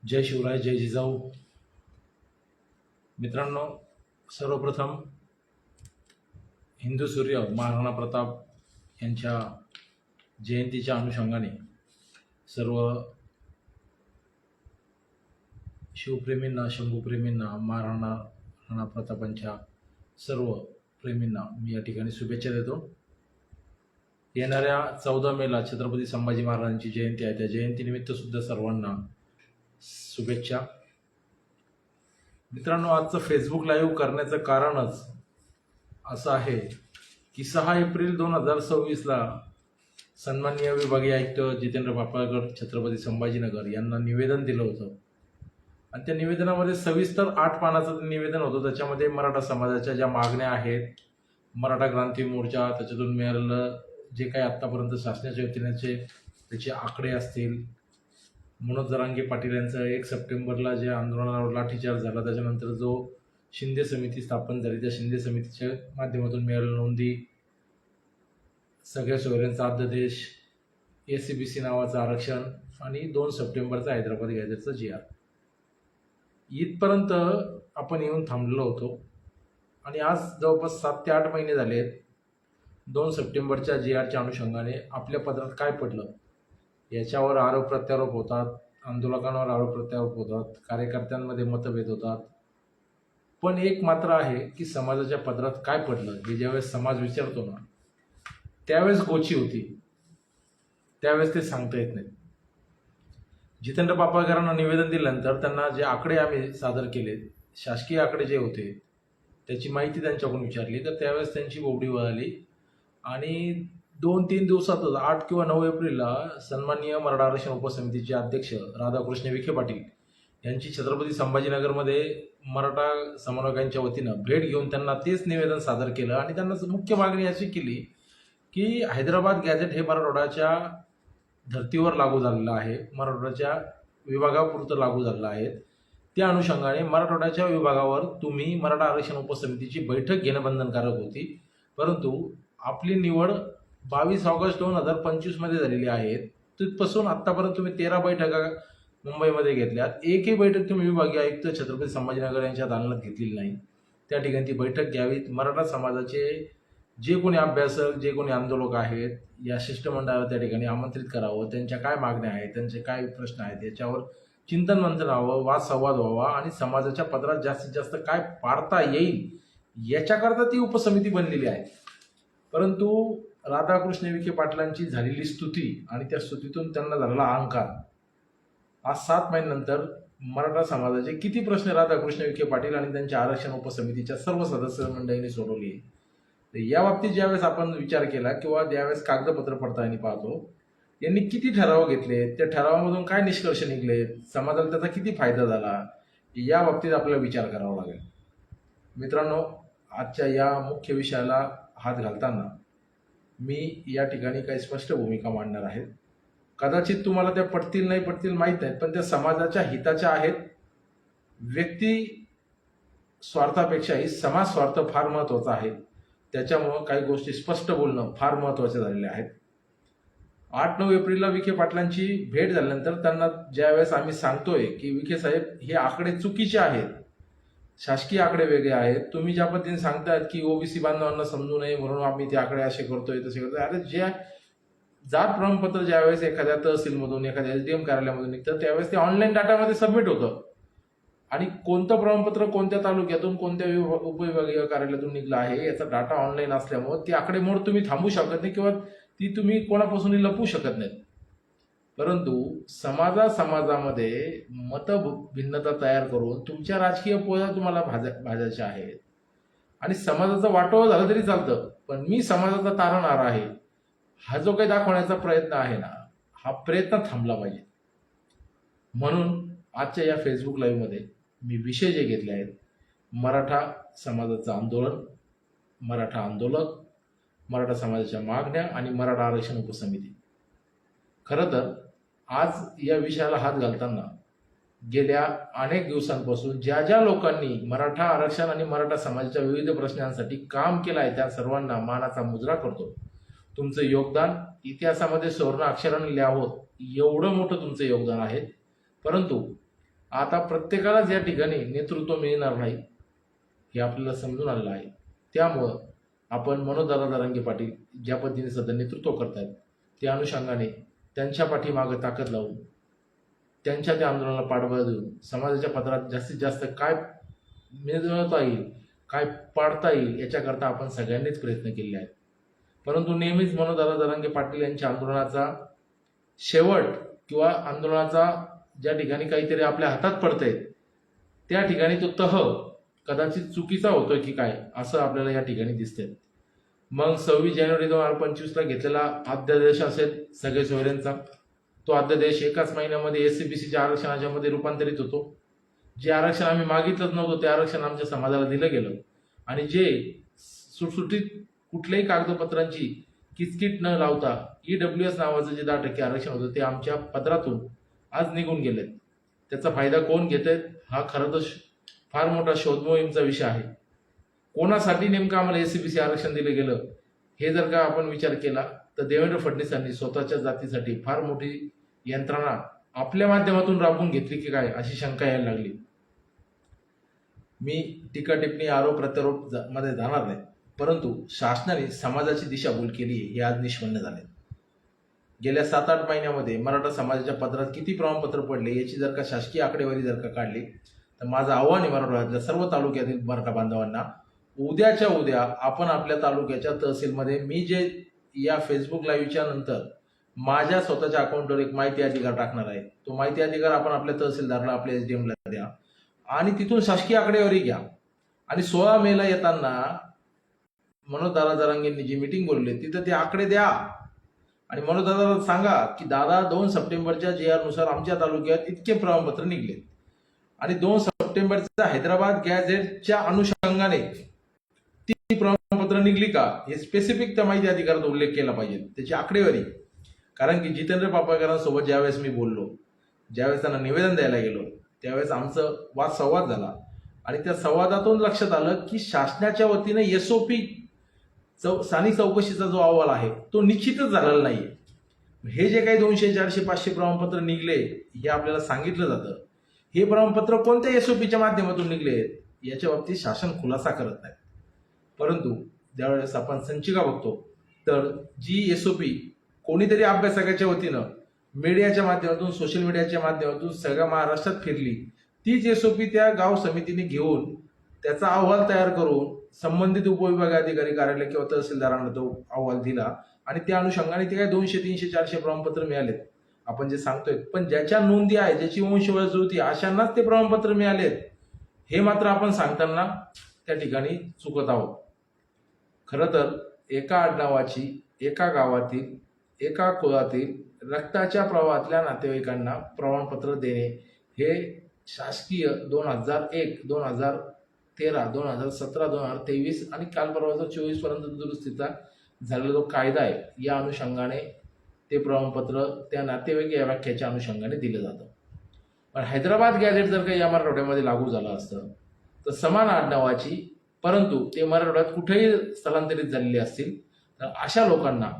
जय शिवराय, जय जिजाऊ. मित्रांनो, सर्वप्रथम हिंदू सूर्य महाराणा प्रताप यांच्या जयंतीच्या अनुषंगाने सर्व शिवप्रेमींना, शंभूप्रेमींना, महाराणा प्रतापांच्या सर्व प्रेमींना मी या ठिकाणी शुभेच्छा देतो. येणाऱ्या 14 मेला छत्रपती संभाजी महाराजांची जयंती आहे. त्या जयंतीनिमित्त सुद्धा सर्वांना शुभेच्छा. मित्रांनो, आजचं फेसबुक लाईव्ह करण्याचं कारणच असं आहे की 6 एप्रिल 2026ला सन्माननीय विभागीय आयुक्त जितेंद्र पापळकर, छत्रपती संभाजीनगर यांना निवेदन दिलं होतं आणि त्या निवेदनामध्ये सविस्तर 8 पानाचं निवेदन होतं. त्याच्यामध्ये मराठा समाजाच्या ज्या मागण्या आहेत, मराठा क्रांती मोर्चा, त्याच्यातून मिळालेलं जे काही आत्तापर्यंत शासनाच्या वतीने त्याचे आकडे असतील, मनोज जरांगे पाटील यांचं 1 सप्टेंबरला जे आंदोलनावर लाठीचार्ज झाला, त्याच्यानंतर जो शिंदे समिती स्थापन झाली, त्या शिंदे समितीच्या माध्यमातून मिळालेल्या नोंदी, सगळ्या सोयऱ्यांचा अध्यादेश, SCBC नावाचं आरक्षण आणि 2 सप्टेंबरचा हैदराबाद गॅझेटचा GR, इथपर्यंत आपण येऊन थांबलेलो होतो. आणि आज जवळपास 7 ते 8 महिने झाले आहेत. 2 सप्टेंबरच्या GRच्या अनुषंगाने आपल्या पदरात काय पडलं याच्यावर आरोप प्रत्यारोप होतात, आंदोलकांवर आरोप प्रत्यारोप होतात, कार्यकर्त्यांमध्ये मतभेद होतात. पण एक मात्र आहे की समाजाच्या पदरात काय पडलं हे ज्यावेळेस समाज विचारतो ना, त्यावेळेस गोची होती, त्यावेळेस ते सांगता येत नाही. जितेंद्र पापळकरांना निवेदन दिल्यानंतर त्यांना जे आकडे आम्ही सादर केले, शासकीय आकडे जे होते त्याची माहिती त्यांच्याकडून विचारली, तर त्यावेळेस त्यांची बोबडी वळाली आणि 2-3 दिवसातच 8 किंवा 9 एप्रिलला सन्माननीय मराठा आरक्षण उपसमितीचे अध्यक्ष राधाकृष्ण विखे पाटील यांची छत्रपती संभाजीनगरमध्ये मराठा समन्वयकांच्या वतीनं भेट घेऊन त्यांना तेच निवेदन सादर केलं आणि त्यांना मुख्य मागणी अशी केली की हैदराबाद गॅझेट हे मराठवाड्याच्या धर्तीवर लागू झालेलं आहे, मराठवाड्याच्या विभागापुरतं लागू झालेलं आहे. त्या अनुषंगाने मराठवाड्याच्या विभागावर तुम्ही मराठा आरक्षण उपसमितीची बैठक घेणं बंधनकारक होती, परंतु आपली निवड 22 ऑगस्ट 2025 मध्ये झालेली आहे. तिथपासून आत्तापर्यंत तुम्ही 13 बैठका मुंबईमध्ये घेतल्यात. एकही बैठक तुम्ही विभागीय आयुक्त छत्रपती संभाजीनगर यांच्या दालनात घेतलेली नाही. त्या ठिकाणी ती बैठक घ्यावीत. मराठा समाजाचे जे कोणी अभ्यासक, जे कोणी आंदोलक आहेत, या शिष्टमंडळाला त्या ठिकाणी आमंत्रित करावं, त्यांच्या काय मागण्या आहेत, त्यांचे काय प्रश्न आहेत याच्यावर चिंतन मंथन व्हावं, वाद संवाद व्हावा आणि समाजाच्या पदरात जास्तीत जास्त काय पाडता येईल याच्याकरता ती उपसमिती बनलेली आहे. परंतु राधाकृष्ण विखे पाटलांची झालेली स्तुती आणि त्या स्तुतीतून त्यांना झालेला अहंकार, आज 7 महिन्यानंतर मराठा समाजाचे किती प्रश्न राधाकृष्ण विखे पाटील आणि त्यांच्या आरक्षण उपसमितीच्या सर्व सदस्य मंडळींनी सोडवली. या बाबतीत ज्यावेळेस आपण विचार केला किंवा ज्यावेळेस कागदपत्र पडताळणी पाहतो, यांनी किती ठराव घेतले, त्या ठरावामधून काय निष्कर्ष निघले, समाजाला त्याचा किती फायदा झाला, या बाबतीत आपल्याला विचार करावा लागेल. मित्रांनो, आजच्या या मुख्य विषयाला हात घालताना मी या ठिकाणी काही स्पष्ट भूमिका मांडणार आहे. कदाचित तुम्हाला त्या पटतील नाही पटतील माहीत नाहीत, पण त्या समाजाच्या हिताच्या आहेत. व्यक्ती स्वार्थापेक्षाही समाज स्वार्थ फार महत्त्वाचा आहे. त्याच्यामुळं काही गोष्टी स्पष्ट बोलणं फार महत्त्वाचे झालेले आहेत. 8-9 एप्रिलला विखे पाटलांची भेट झाल्यानंतर त्यांना ज्यावेळेस आम्ही सांगतोय की विखे साहेब, हे आकडे चुकीचे आहेत, शासकीय आकडे वेगळे आहेत, तुम्ही ज्या पद्धतीने सांगतायत की OBC बांधवांना समजू नये म्हणून आम्ही ते आकडे असे करतोय तसे करतोय, अरे जे जात प्रमाणपत्र ज्यावेळेस एखाद्या तहसीलमधून, एखाद्या SDM कार्यालयामधून निघतं, त्यावेळेस ते ऑनलाईन डाटामध्ये सबमिट होतं आणि कोणतं प्रमाणपत्र कोणत्या तालुक्यातून, कोणत्या उपविभागीय कार्यालयातून निघलं आहे याचा डाटा ऑनलाईन असल्यामुळे ती आकडेमोड तुम्ही थांबवू शकत नाही किंवा ती तुम्ही कोणापासून लपवू शकत नाहीत. परंतु समाजामध्ये मतभिन्नता तयार करून तुमच्या राजकीय पोळ्या तुम्हाला भाजायच्या आहेत आणि समाजाचं वाटोळं झालं तरी चालतं, पण मी समाजाचा तारणहार आहे हा जो काही दाखवण्याचा प्रयत्न आहे ना, हा प्रयत्न थांबला पाहिजे. म्हणून आजच्या या फेसबुक लाईव्हमध्ये मी विषय जे घेतले आहेत, मराठा समाजाचं आंदोलन, मराठा आंदोलक, मराठा समाजाच्या मागण्या आणि मराठा आरक्षण उपसमिती. खरं तर आज या विषयाला हात घालताना गेल्या अनेक दिवसांपासून ज्या ज्या लोकांनी मराठा आरक्षण आणि मराठा समाजाच्या विविध प्रश्नांसाठी काम केलं आहे त्या सर्वांना मानाचा मुजरा करतो. तुमचं योगदान इतिहासामध्ये सुवर्ण अक्षराने लिहावं एवढं मोठं तुमचं योगदान आहे. परंतु आता प्रत्येकालाच या ठिकाणी नेतृत्व मिळणार नाही हे आपल्याला समजून आलेलं आहे. त्यामुळं आपण मनोजदादा जरांगे पाटील ज्या पद्धतीने सध्या नेतृत्व करतायत त्या अनुषंगाने त्यांच्या पाठीमागं ताकद लावून त्यांच्या त्या आंदोलनाला पाठबळ देऊन समाजाच्या पदरात जास्तीत जास्त काय मिळवता येईल, काय पाडता येईल याच्याकरता आपण सगळ्यांनीच प्रयत्न केले आहेत. परंतु नेहमीच मनोजदादा जरांगे पाटील यांच्या आंदोलनाचा शेवट किंवा आंदोलनाचा ज्या ठिकाणी काहीतरी आपल्या हातात पडतंय त्या ठिकाणी तो तह कदाचित चुकीचा होतोय की काय असं आपल्याला या ठिकाणी दिसतंय. मग 26 जानेवारी 2025ला घेतलेला अध्यादेश असेल सगळे सोयऱ्यांचा, तो अध्यादेश एकाच महिन्यामध्ये एससीबीसीच्या आरक्षणाच्या मध्ये रूपांतरित होतो. जे आरक्षण आम्ही मागितलंच नव्हतं ते आरक्षण आमच्या समाजाला दिलं गेलं आणि जे सुटसुटीत कुठल्याही कागदपत्रांची किचकिट न लावता EWS नावाचं जे 10% आरक्षण होतं ते आमच्या पदरातून आज निघून गेलेत. त्याचा फायदा कोण घेत आहेत हा खरं तर फार मोठा शोध मोहीमचा विषय आहे. कोणासाठी नेमकं आम्हाला एससीबीसी आरक्षण दिलं गेलं हे जर का आपण विचार केला तर देवेंद्र फडणवीसांनी स्वतःच्या जातीसाठी फार मोठी यंत्रणा आपल्या माध्यमातून राबवून घेतली की काय अशी शंका यायला लागली. मी टीका टिप्पणी आरोप प्रत्यारोप मध्ये जाणार नाही, परंतु शासनाने समाजाची दिशाभूल केली हे आज निष्पन्न झाले. गेल्या 7-8 महिन्यामध्ये मराठा समाजाच्या पदरात किती प्रमाणपत्र पडले याची जर का शासकीय आकडेवारी जर का काढली तर माझं आव्हान आहे मराठवाड्यातल्या सर्व तालुक्यातील मराठा बांधवांना, उद्याच्या उद्या आपण आपल्या तालुक्याच्या तहसीलमध्ये मी जे या फेसबुक लाईव्हच्या नंतर माझ्या स्वतःच्या अकाउंटवर एक माहिती अधिकार टाकणार आहे. तो माहिती अधिकार आपण आपल्या तहसीलदारला आपल्या SDM ला द्या आणि तिथून शासकीय आकडेवारी घ्या आणि 16 मेला येताना मनोजदादा जरांगेंनी जी मीटिंग बोलवली तिथं ते आकडे द्या आणि मनोजदादाला सांगा की दादा 2 सप्टेंबरच्या JR नुसार आमच्या तालुक्यात इतके प्रमाणपत्र निघले आणि 2 सप्टेंबरच्या हैदराबाद गॅझेटच्या अनुषंगाने ती प्रमाणपत्र निघली का हे स्पेसिफिक त्या माहिती अधिकारात उल्लेख केला पाहिजे, त्याची आकडेवारी. कारण की जितेंद्र पापळकरांसोबत ज्यावेळेस मी बोललो, ज्यावेळेस त्यांना निवेदन द्यायला गेलो त्यावेळेस आमचं वाद संवाद झाला आणि त्या संवादातून लक्षात आलं की शासनाच्या वतीने SOP स्थानिक चौकशीचा जो अहवाल आहे तो निश्चितच झालेला नाहीये. हे जे काही 200, 400, 500 प्रमाणपत्र निघले हे आपल्याला सांगितलं जातं, हे प्रमाणपत्र कोणत्या SOPच्या माध्यमातून निघले याच्या बाबतीत शासन खुलासा करत नाही. परंतु ज्यावेळेस आपण संचिका बघतो तर जी SOP कोणीतरी अभ्यासकाच्या वतीनं मीडियाच्या माध्यमातून सोशल मीडियाच्या माध्यमातून सगळ्या महाराष्ट्रात फिरली, तीच SOP त्या गाव समितीने घेऊन त्याचा अहवाल तयार करून संबंधित उपविभाग अधिकारी कार्यालय किंवा तहसीलदारांना तो अहवाल दिला आणि त्या अनुषंगाने ते काय 200, 300, 400 प्रमाणपत्र मिळालेत आपण जे सांगतोय. पण ज्याच्या नोंदी आहे, ज्याची वंशवळ जुळती अशांनाच ते प्रमाणपत्र मिळालेत हे मात्र आपण सांगताना त्या ठिकाणी चुकत आहोत. खरं तर एका आडनावाची एका गावातील एका कुळातील रक्ताच्या प्रवाहातल्या नातेवाईकांना प्रमाणपत्र देणे हे शासकीय 2001, 2013, 2017, 2023 आणि काल परवाचा 24 पर्यंत दुरुस्तीचा झालेला जो कायदा आहे या अनुषंगाने ते प्रमाणपत्र त्या नातेवाईक या व्याख्याच्या अनुषंगाने दिलं जातं. पण हैदराबाद गॅझेट जर का या मराठवाड्यामध्ये लागू झालं असतं तर समान आडनावाची परंतु ते मराठवाड्यात कुठेही स्थलांतरित झालेले असतील तर अशा लोकांना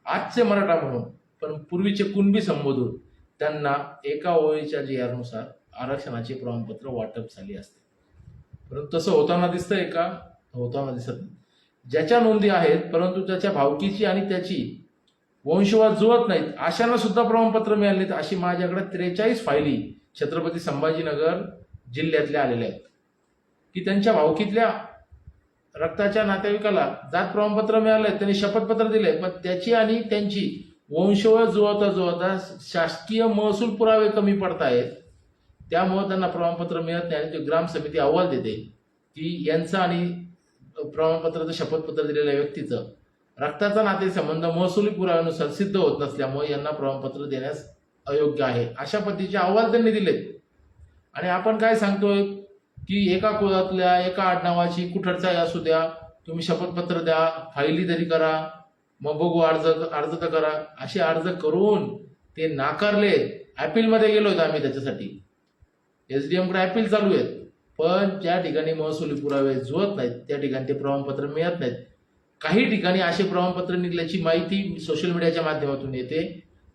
आजचे मराठा म्हणून पण पूर्वीचे कुणबी संबोधून त्यांना एका ओळीच्या JR नुसार आरक्षणाचे प्रमाणपत्र वाटप झाले असते. परंतु तसं होताना दिसतंय का? होताना दिसत नाही. ज्याच्या नोंदी आहेत परंतु त्याच्या भावकीची आणि त्याची वंशवाद जुळत नाहीत अशांना सुद्धा प्रमाणपत्र मिळाले. अशी माझ्याकडे 43 फायली छत्रपती संभाजीनगर जिल्ह्यातल्या आलेल्या आहेत की त्यांच्या भावकीतल्या रक्ताच्या नातेवाईकाला जात प्रमाणपत्र मिळालंय, त्यांनी शपथपत्र दिले, पण त्याची आणि त्यांची वंशवळ जुळवता शासकीय महसूल पुरावे कमी पडतायत. त्यामुळे त्यांना प्रमाणपत्र मिळत नाही आणि ग्राम समिती अहवाल देते की यांचं आणि प्रमाणपत्राचं शपथपत्र दिलेल्या व्यक्तीचं रक्ताचा नातेसंबंध महसुली पुराव्यानुसार सिद्ध होत नसल्यामुळे यांना प्रमाणपत्र देण्यास अयोग्य आहे अशा पद्धतीचे अहवाल त्यांनी दिलेत. आणि आपण काय सांगतोय की एका कुळातल्या एका आडनावाची कुठडचाही असू द्या, तुम्ही शपथपत्र द्या, फायली तरी करा, मग बघू अर्ज तर करा. असे अर्ज करून ते नाकारले. ॲपीलमध्ये गेलोय आम्ही त्याच्यासाठी, SDM कडे ॲपील चालू आहेत, पण ज्या ठिकाणी महसुली पुरावे जुळत नाहीत त्या ठिकाणी ते प्रमाणपत्र मिळत नाहीत. काही ठिकाणी असे प्रमाणपत्र निघल्याची माहिती सोशल मीडियाच्या माध्यमातून येते,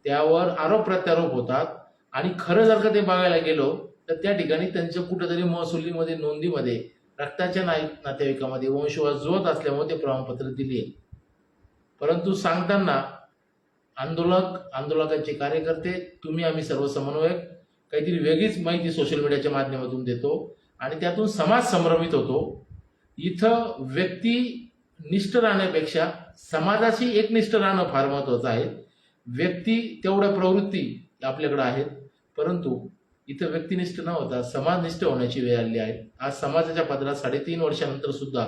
त्यावर आरोप प्रत्यारोप होतात आणि खरं जर का ते बघायला गेलो तर त्या ठिकाणी त्यांच्या कुठेतरी महसुलीमध्ये नोंदीमध्ये रक्ताच्या नातेवाईकामध्ये वंशवाद जुळत असल्यामुळे ते प्रमाणपत्र दिले. परंतु सांगताना आंदोलकांचे कार्यकर्ते, तुम्ही आम्ही सर्व समन्वयक काहीतरी वेगळीच माहिती सोशल मीडियाच्या माध्यमातून देतो आणि त्यातून समाज संभ्रमित होतो. इथं व्यक्तिनिष्ठ राहण्यापेक्षा समाजाशी एकनिष्ठ राहणं फार महत्वाचं आहे. व्यक्ती तेवढ्या प्रवृत्ती आपल्याकडे आहेत, परंतु इथं व्यक्तिनिष्ठ न होता समाजनिष्ठ होण्याची वेळ आली आहे. आज समाजाच्या पदरात 3.5 वर्षानंतर सुद्धा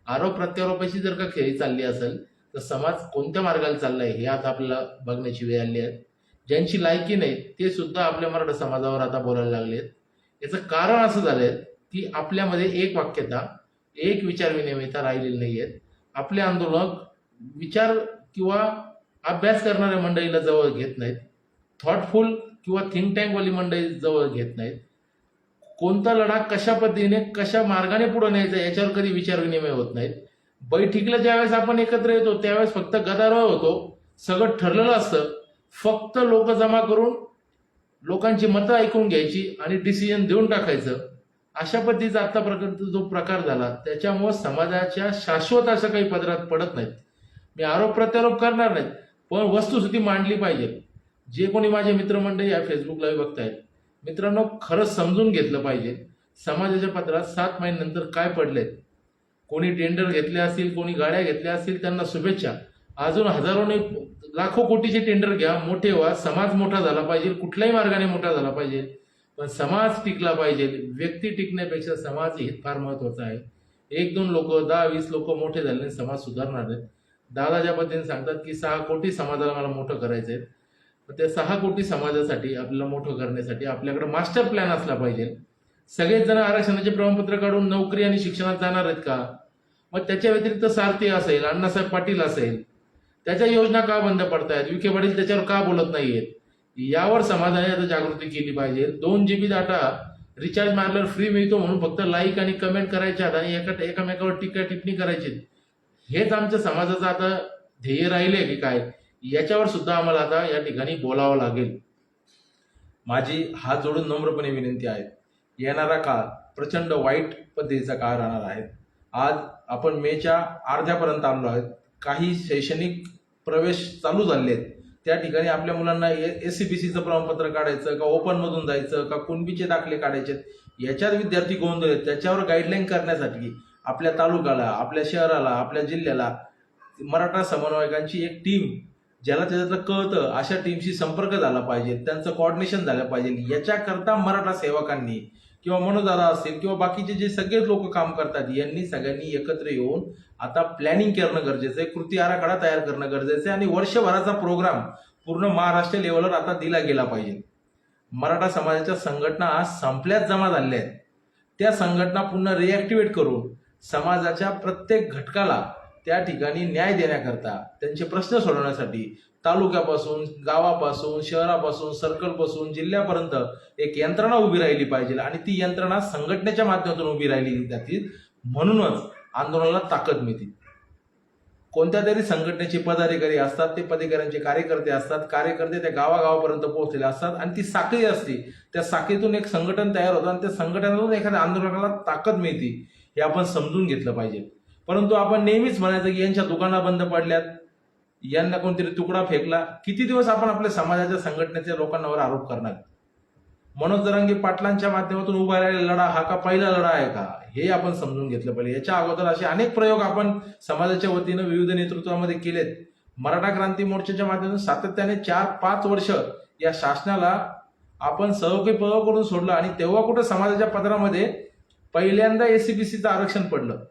आरोप प्रत्यारोपाची जर का खेळी चालली असेल तर समाज कोणत्या मार्गाला चाललाय हे आता आपल्याला बघण्याची वेळ आली आहे. ज्यांची लायकी नाही ते सुद्धा आपल्या मराठा समाजावर आता बोलायला लागलेत. याचं कारण असं झालंय की आपल्यामध्ये एक वाक्यता, एक विचार विनिमयता राहिलेली नाहीयेत. आपले आंदोलक विचार किंवा अभ्यास करणाऱ्या मंडळीला जवळ घेत नाहीत, थॉटफुल किंवा थिंक टँकवाली मंडळी जवळ घेत नाहीत. कोणता लढा कशा पद्धतीने कशा मार्गाने पुढे न्यायचा याच्यावर कधी विचार विनिमय होत नाहीत. बैठकीला ज्यावेळेस आपण एकत्र येतो त्यावेळेस फक्त गदारोळ होतो, सगळं ठरलेलं असतं. फक्त लोक जमा करून लोकांची मतं ऐकून घ्यायची आणि डिसिजन देऊन टाकायचं. अशा पद्धतीचा आतापर्यंत जो प्रकार झाला त्याच्यामुळे समाजाच्या शाश्वत असं काही पदरात पडत नाहीत. मी आरोप प्रत्यारोप करणार नाहीत, पण वस्तुस्थिती मांडली पाहिजे. जे कोणी माझे मित्रमंडळी या फेसबुक लाईव्ह बघतायत, मित्रांनो, खरंच समजून घेतलं पाहिजे समाजाच्या पदरात 7 महिन्यानंतर काय पडलेत. कोणी टेंडर घेतले असतील, कोणी गाड्या घेतल्या असतील, त्यांना शुभेच्छा. अजून हजारोने लाखो कोटीचे टेंडर घ्या, मोठे व्हा, समाज मोठा झाला पाहिजे, कुठल्याही मार्गाने मोठा झाला पाहिजे, पण समाज टिकला पाहिजे. व्यक्ती टिकण्यापेक्षा समाज हित फार महत्वाचं आहे. 1-2 लोक, 10-20 लोक मोठे झाले समाज सुधारणार आहेत. दादा ज्या पद्धतीने सांगतात की 6 कोटी समाजाला मला मोठं करायचंय, त्या 6 कोटी समाजासाठी आपल्याला मोठं करण्यासाठी आपल्याकडे मास्टर प्लॅन असला पाहिजे. सगळेच जण आरक्षणाचे प्रमाणपत्र काढून नोकरी आणि शिक्षणात जाणार आहेत का? मग त्याच्या व्यतिरिक्त सारथी असेल, अण्णासाहेब पाटील असेल, त्याच्या योजना का बंद पडतायत? विखे पाटील त्याच्यावर का बोलत नाहीयेत? यावर समाजाने आता जागृती केली पाहिजे. 2 GB डाटा रिचार्ज मारल्यावर फ्री मिळतो म्हणून फक्त लाईक आणि कमेंट करायच्या आणि एकामेकावर टीका टिप्पणी करायची, हेच आमच्या समाजाचं आता ध्येय राहिले की काय? याच्यावर सुद्धा आम्हाला आता या ठिकाणी बोलावं लागेल. माझी हात जोडून नम्रपणे विनंती आहे, येणारा काळ प्रचंड वाईट पद्धतीचा काळ राहणार आहे. आज आपण मेच्या अर्ध्यापर्यंत आलो आहोत. काही शैक्षणिक प्रवेश चालू झाले आहेत. त्या ठिकाणी आपल्या मुलांना SCBCचं प्रमाणपत्र काढायचं का, ओपन मधून जायचं का, कुणबीचे दाखले काढायचे, याच्यात विद्यार्थी गोंधळ आहेत. त्याच्यावर गाईडलाईन करण्यासाठी आपल्या तालुक्याला, आपल्या शहराला, आपल्या जिल्ह्याला मराठा समन्वयकांची एक टीम, ज्याला त्याच्यातलं कळतं अशा टीमशी संपर्क झाला पाहिजे, त्यांचं कोऑर्डिनेशन झालं पाहिजे. याच्याकरता मराठा सेवकांनी किंवा मनोदादा असतील किंवा बाकीचे जे सगळे लोक काम करतात यांनी सगळ्यांनी एकत्र येऊन आता प्लॅनिंग करणं गरजेचं आहे, कृती आराखडा तयार करणं गरजेचं आहे आणि वर्षभराचा प्रोग्राम पूर्ण महाराष्ट्र लेवलवर आता दिला गेला पाहिजे. मराठा समाजाच्या संघटना आज संपल्यात जमा झाल्या आहेत. त्या संघटना पुन्हा रिॲक्टिव्हेट करून समाजाच्या प्रत्येक घटकाला त्या ठिकाणी न्याय देण्याकरता, त्यांचे प्रश्न सोडवण्यासाठी तालुक्यापासून, गावापासून, शहरापासून, सर्कलपासून जिल्ह्यापर्यंत एक यंत्रणा उभी राहिली पाहिजे आणि ती यंत्रणा संघटनेच्या माध्यमातून उभी राहिली जाते. म्हणूनच आंदोलनाला ताकद मिळते. कोणत्या तरी संघटनेचे पदाधिकारी असतात, ते पदाधिकाऱ्यांचे कार्यकर्ते असतात, कार्यकर्ते त्या गावागावापर्यंत पोहोचलेले असतात आणि ती साखळी असते. त्या साखळीतून एक संघटन तयार होतं आणि त्या संघटनातून एखाद्या आंदोलनाला ताकद मिळते. हे आपण समजून घेतलं पाहिजे. परंतु आपण नेहमीच म्हणायचं की यांच्या दुकाना बंद पडल्यात, यांना कोणतरी तुकडा फेकला. किती दिवस आपण आपल्या समाजाच्या संघटनेच्या लोकांवर आरोप करणार? मनोज जरांगे पाटलांच्या माध्यमातून उभा राहिलेला लढा हा का पहिला लढा आहे का? हे आपण समजून घेतलं पाहिजे. याच्या अगोदर असे अनेक प्रयोग आपण समाजाच्या वतीनं विविध नेतृत्वामध्ये केलेत. मराठा क्रांती मोर्चाच्या माध्यमातून सातत्याने 4-5 वर्ष या शासनाला आपण सहयोगी पळव करून सोडलं आणि तेव्हा कुठं समाजाच्या पदरामध्ये पहिल्यांदा SCBCचं आरक्षण पडलं,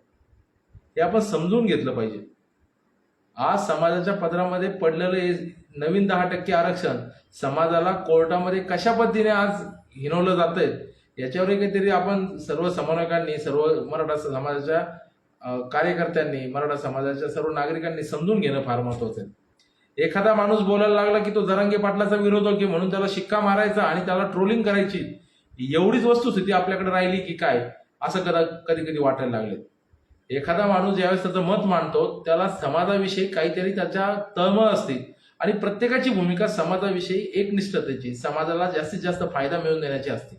हे आपण समजून घेतलं पाहिजे. आज समाजाच्या पदरामध्ये पडलेलं नवीन 10% आरक्षण समाजाला कोर्टामध्ये कशा पद्धतीने आज हिनवलं जातंय याच्यावर काहीतरी आपण सर्व समन्वयकांनी, सर्व मराठा समाजाच्या कार्यकर्त्यांनी, मराठा समाजाच्या सर्व नागरिकांनी समजून घेणं फार महत्वाचं आहे. एखादा माणूस बोलायला लागला की तो जरांगे पाटलाचा विरोधक आहे म्हणून त्याला शिक्का मारायचा आणि त्याला ट्रोलिंग करायची, एवढीच वस्तुस्थिती आपल्याकडे राहिली की काय असं कधी कधी वाटायला लागले. एखादा माणूस ज्यावेळेस त्याचं मत मांडतो त्याला समाजाविषयी काहीतरी त्याच्या तळमळ असते आणि प्रत्येकाची भूमिका समाजाविषयी एकनिष्ठतेची, समाजाला जास्तीत जास्त फायदा मिळवून देण्याची असते.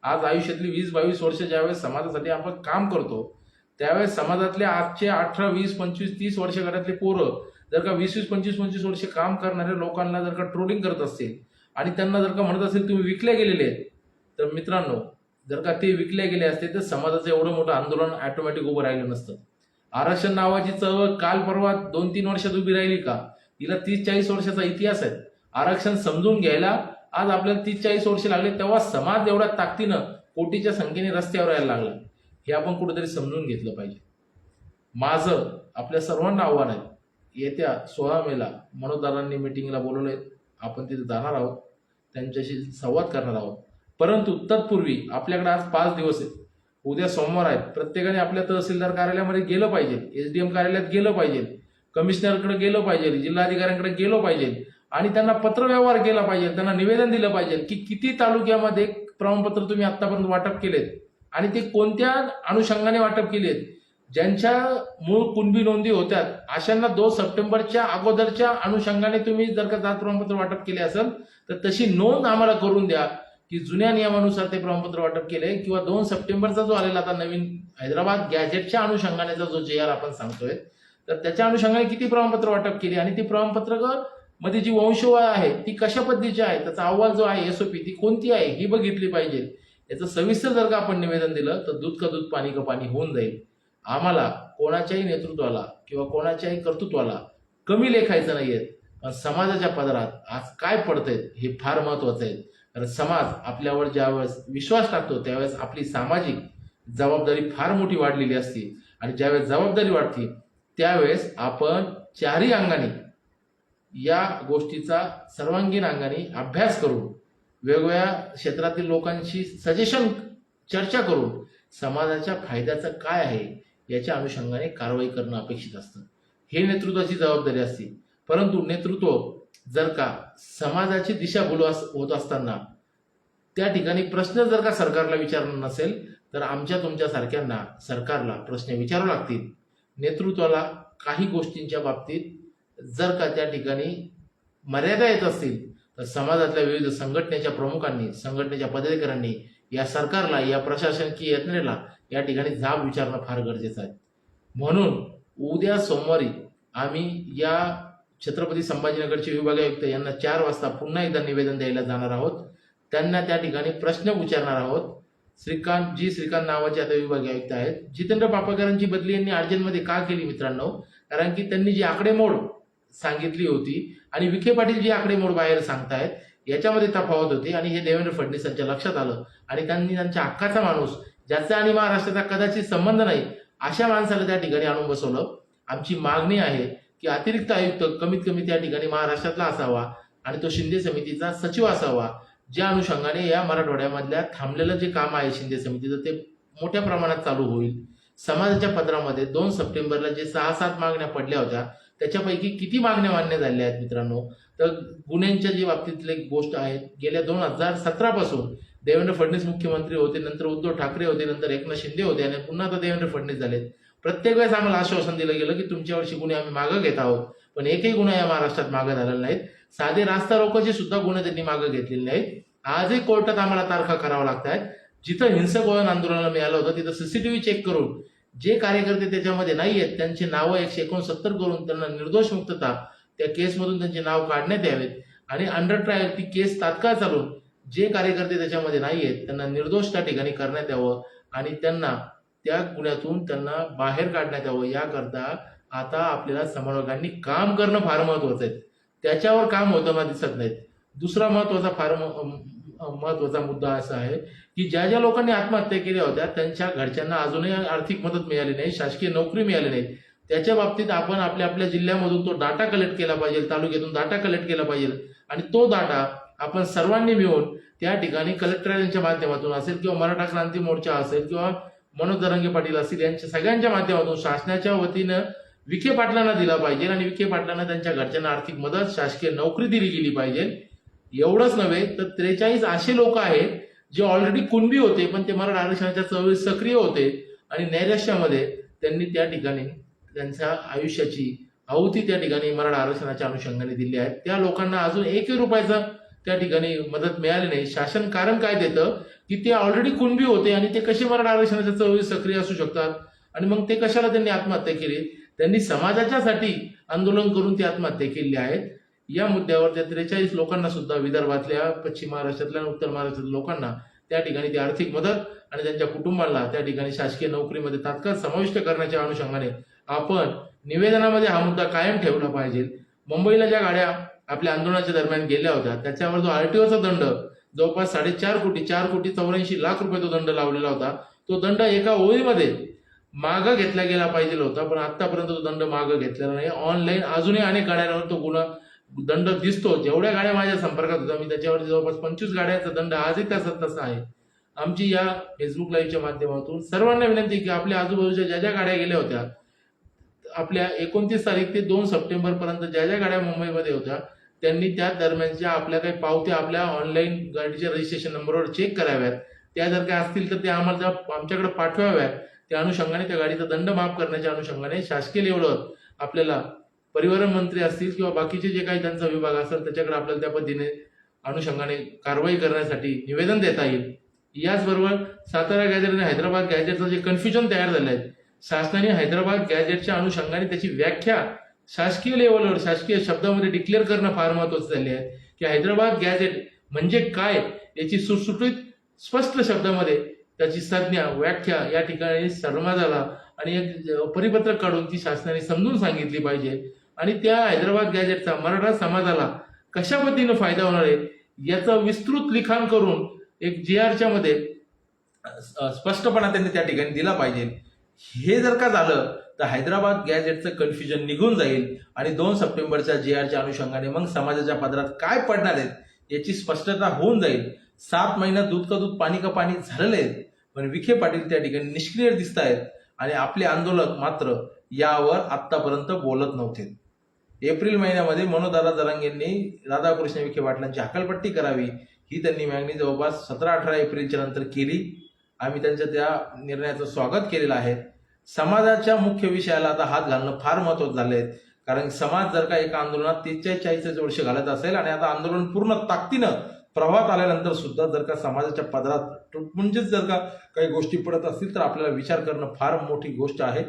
आज आयुष्यातली 20-22 वर्ष ज्यावेळेस समाजासाठी आपण काम करतो त्यावेळेस समाजातले आजचे 18, 20, 25, 30 वर्ष घरातले पोरं जर का 20-20, 25-25 वर्ष काम करणाऱ्या लोकांना जर का ट्रोलिंग करत असतील आणि त्यांना जर का म्हणत असेल तुम्ही विकले गेलेले आहेत, तर मित्रांनो जर का ते विकले गेले असते तर समाजाचं एवढं मोठं आंदोलन ऑटोमॅटिक उभं राहिलं नसतं. आरक्षण नावाची चळवळ काल परवा 2-3 वर्षात उभी राहिली का? तिला 30-40 वर्षाचा इतिहास आहे. आरक्षण समजून घ्यायला आज आपल्याला 30-40 वर्ष लागले, तेव्हा समाज एवढ्या ताकदीनं कोटीच्या संख्येने रस्त्यावर यायला लागला. हे आपण कुठेतरी समजून घेतलं पाहिजे. माझं आपल्या सर्वांना आव्हान आहे, येत्या 16 मेला मनोजदारांनी मिटिंगला बोलवलंय, आपण तिथे जाणार आहोत, त्यांच्याशी संवाद करणार आहोत. परंतु तत्पूर्वी आपल्याकडे आज 5 दिवस आहेत. उद्या सोमवार आहेत. प्रत्येकाने आपल्या तहसीलदार कार्यालयामध्ये गेलं पाहिजे, SDM कार्यालयात गेलं पाहिजे, कमिशनरकडे गेलं पाहिजे, जिल्हाधिकाऱ्यांकडे गेलं पाहिजे आणि त्यांना पत्रव्यवहार केला पाहिजे, त्यांना निवेदन दिलं पाहिजे की किती तालुक्यामध्ये प्रमाणपत्र तुम्ही आतापर्यंत वाटप केलेत आणि ते कोणत्या अनुषंगाने वाटप केलेत. ज्यांच्या मूळ कुणबी नोंदी होत्या अशांना 2 सप्टेंबरच्या अगोदरच्या अनुषंगाने तुम्ही जर का जात प्रमाणपत्र वाटप केले असेल तर तशी नोंद आम्हाला करून द्या की जुन्या नियमानुसार ते प्रमाणपत्र वाटप केले, किंवा 2 सप्टेंबरचा जो आलेला आता नवीन हैदराबाद गॅजेटच्या अनुषंगानेचा जो JR आपण सांगतोय तर त्याच्या अनुषंगाने किती प्रमाणपत्र वाटप केली आणि ती प्रमाणपत्र मध्ये जी वंशवाळ आहे ती कशा पद्धतीची आहे, त्याचा अहवाल जो आहे SOP ती कोणती आहे ही बघितली पाहिजे. याचं सविस्तर जर का आपण निवेदन दिलं तर दूध का दूध पाणी का पाणी होऊन जाईल. आम्हाला कोणाच्याही नेतृत्वाला किंवा कोणाच्याही कर्तृत्वाला कमी लेखायचं नाहीये, पण समाजाच्या पदरात आज काय पडतंय हे फार महत्वाचं आहे. कारण समाज आपल्यावर ज्यावेळेस विश्वास टाकतो त्यावेळेस आपली सामाजिक जबाबदारी फार मोठी वाढलेली असते आणि ज्यावेळेस जबाबदारी वाढते त्यावेळेस आपण चारही अंगाने या गोष्टीचा सर्वांगीण अंगाने अभ्यास करून वेगवेगळ्या क्षेत्रातील लोकांशी सजेशन चर्चा करून समाजाच्या फायद्याचं काय आहे याच्या अनुषंगाने कारवाई करणं अपेक्षित असतं. हे नेतृत्वाची जबाबदारी असते. परंतु नेतृत्व जर का समाजाची दिशाभूल होत असताना त्या ठिकाणी प्रश्न जर का सरकारला विचारणं नसेल तर आमच्या तुमच्या सारख्यांना सरकारला प्रश्न विचारावे लागतील. नेतृत्वाला काही गोष्टींच्या बाबतीत जर का त्या ठिकाणी मर्यादा येत असतील तर समाजातल्या विविध संघटनेच्या प्रमुखांनी, संघटनेच्या पदाधिकाऱ्यांनी या सरकारला, या प्रशासकीय यंत्रणेला या ठिकाणी जाब विचारणं फार गरजेचं आहे. म्हणून उद्या सोमवारी आम्ही या छत्रपती संभाजीनगरचे विभागीय आयुक्त यांना 4 वाजता पुन्हा एकदा निवेदन द्यायला जाणार आहोत. त्यांना त्या ठिकाणी प्रश्न विचारणार आहोत. श्रीकांत नावाचे आता विभागीय आयुक्त आहेत. जितेंद्र पापळकरांची बदली यांनी अर्जंटमध्ये का केली मित्रांनो? कारण की त्यांनी जी आकडेमोड सांगितली होती आणि विखे पाटील जी आकडेमोड बाहेर सांगतायत याच्यामध्ये तफावत होती आणि हे देवेंद्र फडणवीसांच्या लक्षात आलं आणि त्यांनी त्यांच्या हक्काचा माणूस, ज्याचा आणि महाराष्ट्राचा कदाचित संबंध नाही, अशा माणसाला त्या ठिकाणी आणून बसवलं. आमची मागणी आहे की अतिरिक्त आयुक्त कमीत कमी त्या ठिकाणी महाराष्ट्रातला असावा आणि तो शिंदे समितीचा सचिव असावा, ज्या अनुषंगाने या मराठवाड्यामधल्या थांबलेलं जे काम आहे शिंदे समितीचं ते मोठ्या प्रमाणात चालू होईल. समाजाच्या पदरामध्ये 2 सप्टेंबरला जे 6-7 मागण्या पडल्या होत्या त्याच्यापैकी किती मागण्या मान्य झाल्या आहेत मित्रांनो? तर गुन्ह्यांच्या जी बाबतीतली गोष्ट आहे, गेल्या 2017 पासून देवेंद्र फडणवीस मुख्यमंत्री होते, नंतर उद्धव ठाकरे होते, नंतर एकनाथ शिंदे होते आणि पुन्हा आता देवेंद्र फडणवीस झालेत. प्रत्येक वेळेस आम्हाला आश्वासन दिलं गेलं की तुमच्यावरची गुन्हे आम्ही मागं घेत आहोत, पण एकही गुन्हा या महाराष्ट्रात मागं झालेला नाहीत. साधे रास्ता रोकोचे सुद्धा गुन्हे त्यांनी मागं घेतलेले नाहीत. आजही कोर्टात आम्हाला तारखा करावं लागतात. जिथं हिंसक वळण आंदोलनाला मिळालं होतं तिथं CCTV चेक करून जे कार्यकर्ते त्याच्यामध्ये नाही आहेत त्यांची नावं 169 करून त्यांना निर्दोष मुक्तता, त्या केसमधून त्यांचे नाव काढण्यात यावेत आणि अंडर ट्रायल ती केस तात्काळ चालून जे कार्यकर्ते त्याच्यामध्ये नाही आहेत त्यांना निर्दोष त्या ठिकाणी करण्यात यावं आणि त्यांना त्या गुन्ह्यातून त्यांना बाहेर काढण्यात यावं. याकरता आता आपल्याला समन्वयकांनी काम करणं फार महत्वाचं आहे. त्याच्यावर काम होताना दिसत नाहीत. दुसरा महत्वाचा मुद्दा असा आहे की ज्या ज्या लोकांनी आत्महत्या केल्या होत्या त्यांच्या घरच्यांना अजूनही आर्थिक मदत मिळाली नाही, शासकीय नोकरी मिळाली नाही. त्याच्या बाबतीत आपण आपल्या आपल्या जिल्ह्यामधून तो डाटा कलेक्ट केला पाहिजे, तालुक्यातून डाटा कलेक्ट केला पाहिजे आणि तो डाटा आपण सर्वांनी मिळून त्या ठिकाणी कलेक्टरांच्या माध्यमातून असेल किंवा मराठा क्रांती मोर्चा असेल किंवा मनोज जरांगे पाटील असतील यांच्या सगळ्यांच्या माध्यमातून शासनाच्या वतीनं विखे पाटलांना दिला पाहिजे आणि विखे पाटलांना त्यांच्या घरच्यांना आर्थिक मदत, शासकीय नोकरी दिली गेली पाहिजे. एवढंच नव्हे तर 43 असे लोक आहेत जे ऑलरेडी कुणबी होते पण ते मराठा आरक्षणाच्या चळवळीत सक्रिय होते आणि नैराश्यामध्ये त्यांनी त्या ठिकाणी त्यांच्या आयुष्याची आहुती त्या ठिकाणी मराठा आरक्षणाच्या अनुषंगाने दिली आहे. त्या लोकांना अजून 1 रुपयाचा त्या ठिकाणी मदत मिळाली नाही. शासन कारण काय देतं की ते ऑलरेडी कुणबी होते आणि ते कसे मराठा आरक्षणाच्या चळवळीत सक्रिय असू शकतात आणि मग ते कशाला त्यांनी आत्महत्या केली. त्यांनी समाजाच्यासाठी आंदोलन करून ती आत्महत्या केली आहेत. या मुद्द्यावर त्या 43 लोकांना सुद्धा विदर्भातल्या, पश्चिम महाराष्ट्रातल्या आणि उत्तर महाराष्ट्रातल्या लोकांना त्या ठिकाणी ती आर्थिक मदत आणि त्यांच्या कुटुंबाला त्या ठिकाणी शासकीय नोकरीमध्ये तात्काळ समाविष्ट करण्याच्या अनुषंगाने आपण निवेदनामध्ये हा मुद्दा कायम ठेवला पाहिजे. मुंबईला ज्या गाड्या आपल्या आंदोलनाच्या दरम्यान गेल्या होत्या त्याच्यावर जो आरटीओचा दंड जवळपास 4.84 कोटी रुपये तो दंड लावलेला होता, तो दंड एका ओळीमध्ये मागं घेतला गेला पाहिजे होता, पण आतापर्यंत तो दंड मागं घेतलेला नाही. ऑनलाईन अजूनही अनेक गाड्यांवर तो गुन्हा दंड दिसतो. जेवढ्या गाड्या माझ्या संपर्कात होत्या मी त्याच्यावर जवळपास 25 गाड्यांचा दंड आजही तसा आहे. आमची या फेसबुक लाईव्हच्या माध्यमातून सर्वांना विनंती की आपल्या आजूबाजूच्या ज्या ज्या गाड्या गेल्या होत्या आपल्या 29 तारीख ते 2 सप्टेंबर पर्यंत ज्या ज्या गाड्या मुंबईमध्ये होत्या त्यांनी त्या दरम्यानच्या आपल्या काही पावत्या आपल्या ऑनलाईन गाडीच्या रजिस्ट्रेशन नंबरवर चेक कराव्यात. त्या जर काही असतील तर ते आम्हाला आमच्याकडे पाठवाव्यात. त्या अनुषंगाने त्या गाडीचा दंड माफ करण्याच्या अनुषंगाने शासकीय लेवलवर आपल्याला परिवहन मंत्री असतील किंवा बाकीचे जे काही त्यांचा विभाग असेल त्याच्याकडे आपल्याला त्या पद्धतीने अनुषंगाने कारवाई करण्यासाठी निवेदन देता येईल. याचबरोबर सातारा गॅजेट आणि हैदराबाद गॅजेटचं जे कन्फ्युजन तयार झालं आहे, शासनाने हैदराबाद गॅजेटच्या अनुषंगाने त्याची व्याख्या शासकीय लेवलवर शासकीय शब्दामध्ये डिक्लेअर करणं फार महत्वाचं झाले आहे की हैदराबाद गॅजेट म्हणजे काय याची सुटसुटीत स्पष्ट शब्दामध्ये त्याची संज्ञा व्याख्या या ठिकाणी समाजाला आणि एक परिपत्रक काढून ती शासनाने समजून सांगितली पाहिजे आणि त्या हैदराबाद गॅजेटचा मराठा समाजाला कशा पद्धतीने फायदा होणार आहे याचं विस्तृत लिखाण करून एक GRच्या मध्ये स्पष्टपणा त्यांनी त्या ठिकाणी दिला पाहिजे. हे जर का झालं तर हैदराबाद गॅजेटचं कन्फ्युजन निघून जाईल आणि 2 सप्टेंबरच्या GRच्या अनुषंगाने मग समाजाच्या पदरात काय पडणार आहेत याची स्पष्टता होऊन जाईल. 7 महिन्यात दूध का दूध पाणी का पाणी झालेले आहेत, पण विखे पाटील त्या ठिकाणी निष्क्रिय दिसत आहेत आणि आपले आंदोलक मात्र यावर आतापर्यंत बोलत नव्हते. एप्रिल महिन्यामध्ये मनोजदादा जरांगेंनी राधाकृष्ण विखे पाटलांची हकालपट्टी करावी ही त्यांनी मागणी जवळपास 17-18 एप्रिलच्या नंतर केली. आम्ही त्यांच्या त्या निर्णयाचं स्वागत केलेलं आहे. समाजाच्या मुख्य विषयाला आता हात घालणं फार महत्वाचं झालं आहे, कारण समाज जर का एका आंदोलनात 43-44 वर्ष घालत असेल आणि आता आंदोलन पूर्ण ताकदीनं प्रवाहात आल्यानंतर सुद्धा जर का समाजाच्या पदरात म्हणजेच जर का काही गोष्टी पडत असतील तर आपल्याला विचार करणं फार मोठी गोष्ट आहे.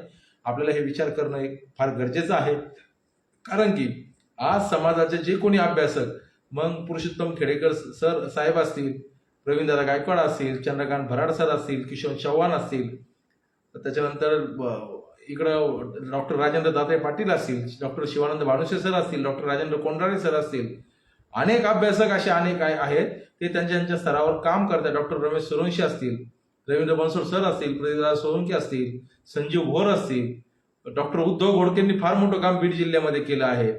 आपल्याला हे विचार करणं एक फार गरजेचं आहे, कारण की आज समाजाचे जे कोणी अभ्यासक मग पुरुषोत्तम खेडेकर सर साहेब असतील, रवींद्र गायकवाड असतील, चंद्रकांत भराड सर असतील, किशोर चव्हाण असतील, त्याच्यानंतर इकडं डॉक्टर राजेंद्र दाते पाटील असतील, डॉक्टर शिवानंद भानुसे सर असतील, डॉक्टर राजेंद्र कोंडाळे सर असतील, अनेक अभ्यासक असे अनेक आहेत ते त्यांच्या स्तरावर काम करतात. डॉक्टर रमेश सोरंशी असतील, रवींद्र बनसोड सर असतील, प्रदीपदादा सोळंकी असतील, संजीव भोर असतील, डॉक्टर उद्धव घोडकेंनी फार मोठं काम बीड जिल्ह्यामध्ये केलं आहे,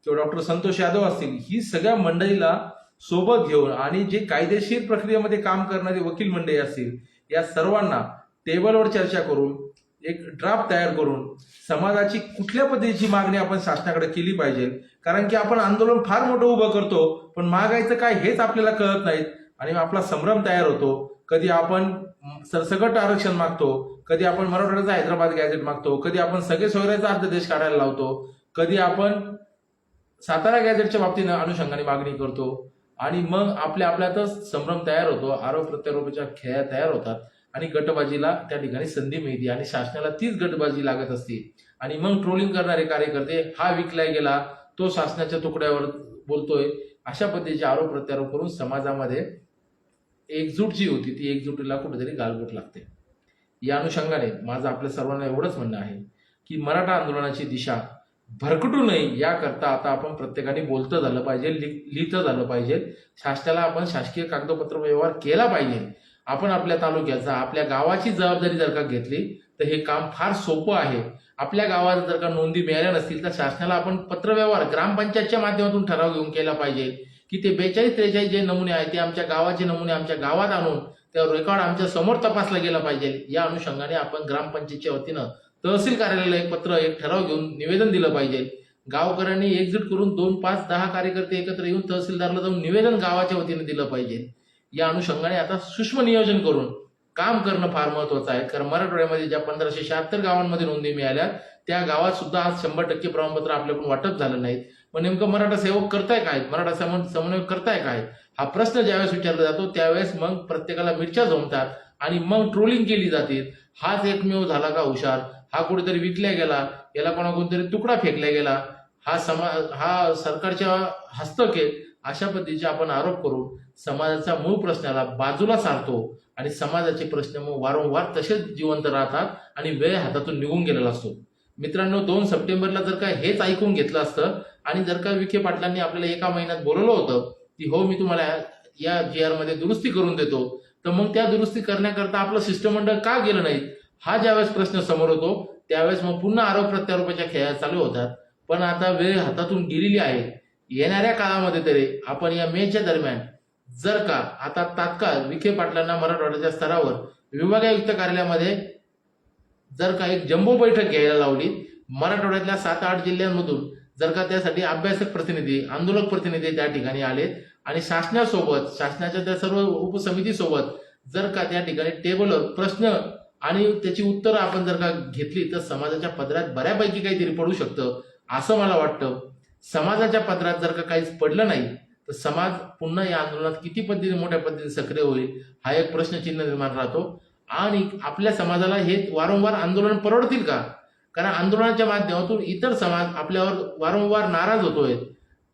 किंवा डॉक्टर संतोष यादव असतील, ही सगळ्या मंडळीला सोबत घेऊन आणि जे कायदेशीर प्रक्रियेमध्ये काम करणारे वकील मंडळी असतील या सर्वांना टेबलवर चर्चा करून एक ड्राफ्ट तयार करून समाजाची कुठल्या पद्धतीची मागणी आपण शासनाकडे केली पाहिजे. कारण की आपण आंदोलन फार मोठं उभं करतो पण मागायचं काय हेच आपल्याला कळत नाहीत आणि आपला संभ्रम तयार होतो. कधी आपण सरसकट आरक्षण मागतो, कधी आपण मराठवाड्याचा हैदराबाद गॅजेट मागतो, कधी आपण सगळे सोयऱ्याचा अध्यादेश काढायला लावतो, कधी आपण सातारा गॅजेटच्या बाबतीनं अनुषंगाने मागणी करतो आणि मग आपल्यातच संभ्रम तयार होतो, आरोप प्रत्यारोपाच्या खेळ्या तयार होतात आणि गटबाजीला त्या ठिकाणी संधी मिळते आणि शासनाला तीच गटबाजी लागत असते आणि मग ट्रोलिंग करणारे कार्यकर्ते हा विकलाय गेला तो शासनाच्या तुकड्यावर बोलतोय अशा पद्धतीचे आरोप प्रत्यारोप करून समाजामध्ये एकजूट जी होती ती एकजुटीला कुठेतरी गालबोट लागते. या अनुषंगाने माझं आपल्या सर्वांना एवढंच म्हणणं आहे की मराठा आंदोलनाची दिशा भरकटू नये याकरता आता आपण प्रत्येकाने बोलतं झालं पाहिजे, लिहितं झालं पाहिजे. शासनाला आपण शासकीय कागदपत्र व्यवहार केला पाहिजे. आपण आपल्या तालुक्याचा आपल्या गावाची जबाबदारी जर का घेतली तर हे काम फार सोपं आहे. आपल्या गावात जर का नोंदी मिळाल्या नसतील तर शासनाला आपण पत्रव्यवहार ग्रामपंचायतच्या माध्यमातून ठराव घेऊन केला पाहिजे की ते 42-43 जे नमुने आहेत ते आमच्या गावाचे नमुने आमच्या गावात आणून त्या रेकॉर्ड आमच्या समोर तपासला गेला पाहिजे. या अनुषंगाने आपण ग्रामपंचायतच्या वतीनं तहसील कार्यालयाला एक ठराव घेऊन निवेदन दिलं पाहिजे. गावकऱ्यांनी एकजूट करून 2, 5, 10 कार्यकर्ते एकत्र येऊन तहसीलदारला जाऊन निवेदन गावाच्या वतीने दिलं पाहिजे. या अनुषंगाने आता सूक्ष्म नियोजन करून काम करणं फार महत्वाचं आहे. कारण मराठवाड्यामध्ये ज्या 1576 गावांमध्ये नोंदी मिळाल्या त्या गावात सुद्धा आज 100% प्रमाणपत्र आपल्याकडून वाटप झालं नाहीत. मग नेमकं मराठा सेवक करताय काय, मराठा समन्वय करताय काय, हा प्रश्न ज्यावेळेस विचारला जातो त्यावेळेस मग प्रत्येकाला मिरच्या जमतात आणि मग ट्रोलिंग केली जाते. हाच एकमेव झाला का हुशार, हा कुठेतरी विकल्या गेला, याला कोणतरी तुकडा फेकला गेला, हा सरकारच्या हस्तक आहे, अशा पद्धतीचे आपण आरोप करून समाजाच्या मूळ प्रश्नाला बाजूला सारतो आणि समाजाचे प्रश्न मग वारंवार तसेच जिवंत राहतात आणि वेळ हातातून निघून गेलेला असतो. मित्रांनो, 2 सप्टेंबरला जर का हेच ऐकून घेतलं असतं आणि जर का विखे पाटलांनी आपल्याला एका महिन्यात बोलवलं होतं की हो मी तुम्हाला या GR मध्ये दुरुस्ती करून देतो, तर मग त्या दुरुस्ती करण्याकरता आपलं शिष्टमंडळ का गेलं नाही, हा ज्यावेळेस प्रश्न समोर होतो त्यावेळेस मग पुन्हा आरोप प्रत्यारोपाच्या खेळा चालू होतात. पण आता वेळ हातातून गेलेली आहे. येणाऱ्या काळामध्ये तरी आपण या मेच्या दरम्यान जर का आता तात्काळ विखे पाटलांना मराठवाड्याच्या स्तरावर विभागीय आयुक्त कार्यालयामध्ये जर का एक जम्बो बैठक घ्यायला लावली, मराठवाड्यातल्या 7-8 जिल्ह्यांमधून जर का त्यासाठी अभ्यासक प्रतिनिधी, आंदोलक प्रतिनिधी त्या ठिकाणी आले आणि शासनासोबत, शासनाच्या त्या सर्व उपसमितीसोबत जर का त्या ठिकाणी टेबलवर प्रश्न आणि त्याची उत्तरं आपण जर का घेतली तर समाजाच्या पदरात बऱ्यापैकी काहीतरी पडू शकतं असं मला वाटतं. समाजाच्या पदरात जर का काहीच पडलं नाही तर समाज पुन्हा या आंदोलनात किती पद्धतीने मोठ्या पद्धतीने सक्रिय होईल हा एक प्रश्नचिन्ह निर्माण राहतो. आणि आपल्या समाजाला हे वारंवार आंदोलन परवडतील का? कारण आंदोलनाच्या माध्यमातून इतर समाज आपल्यावर वारंवार नाराज होतोय.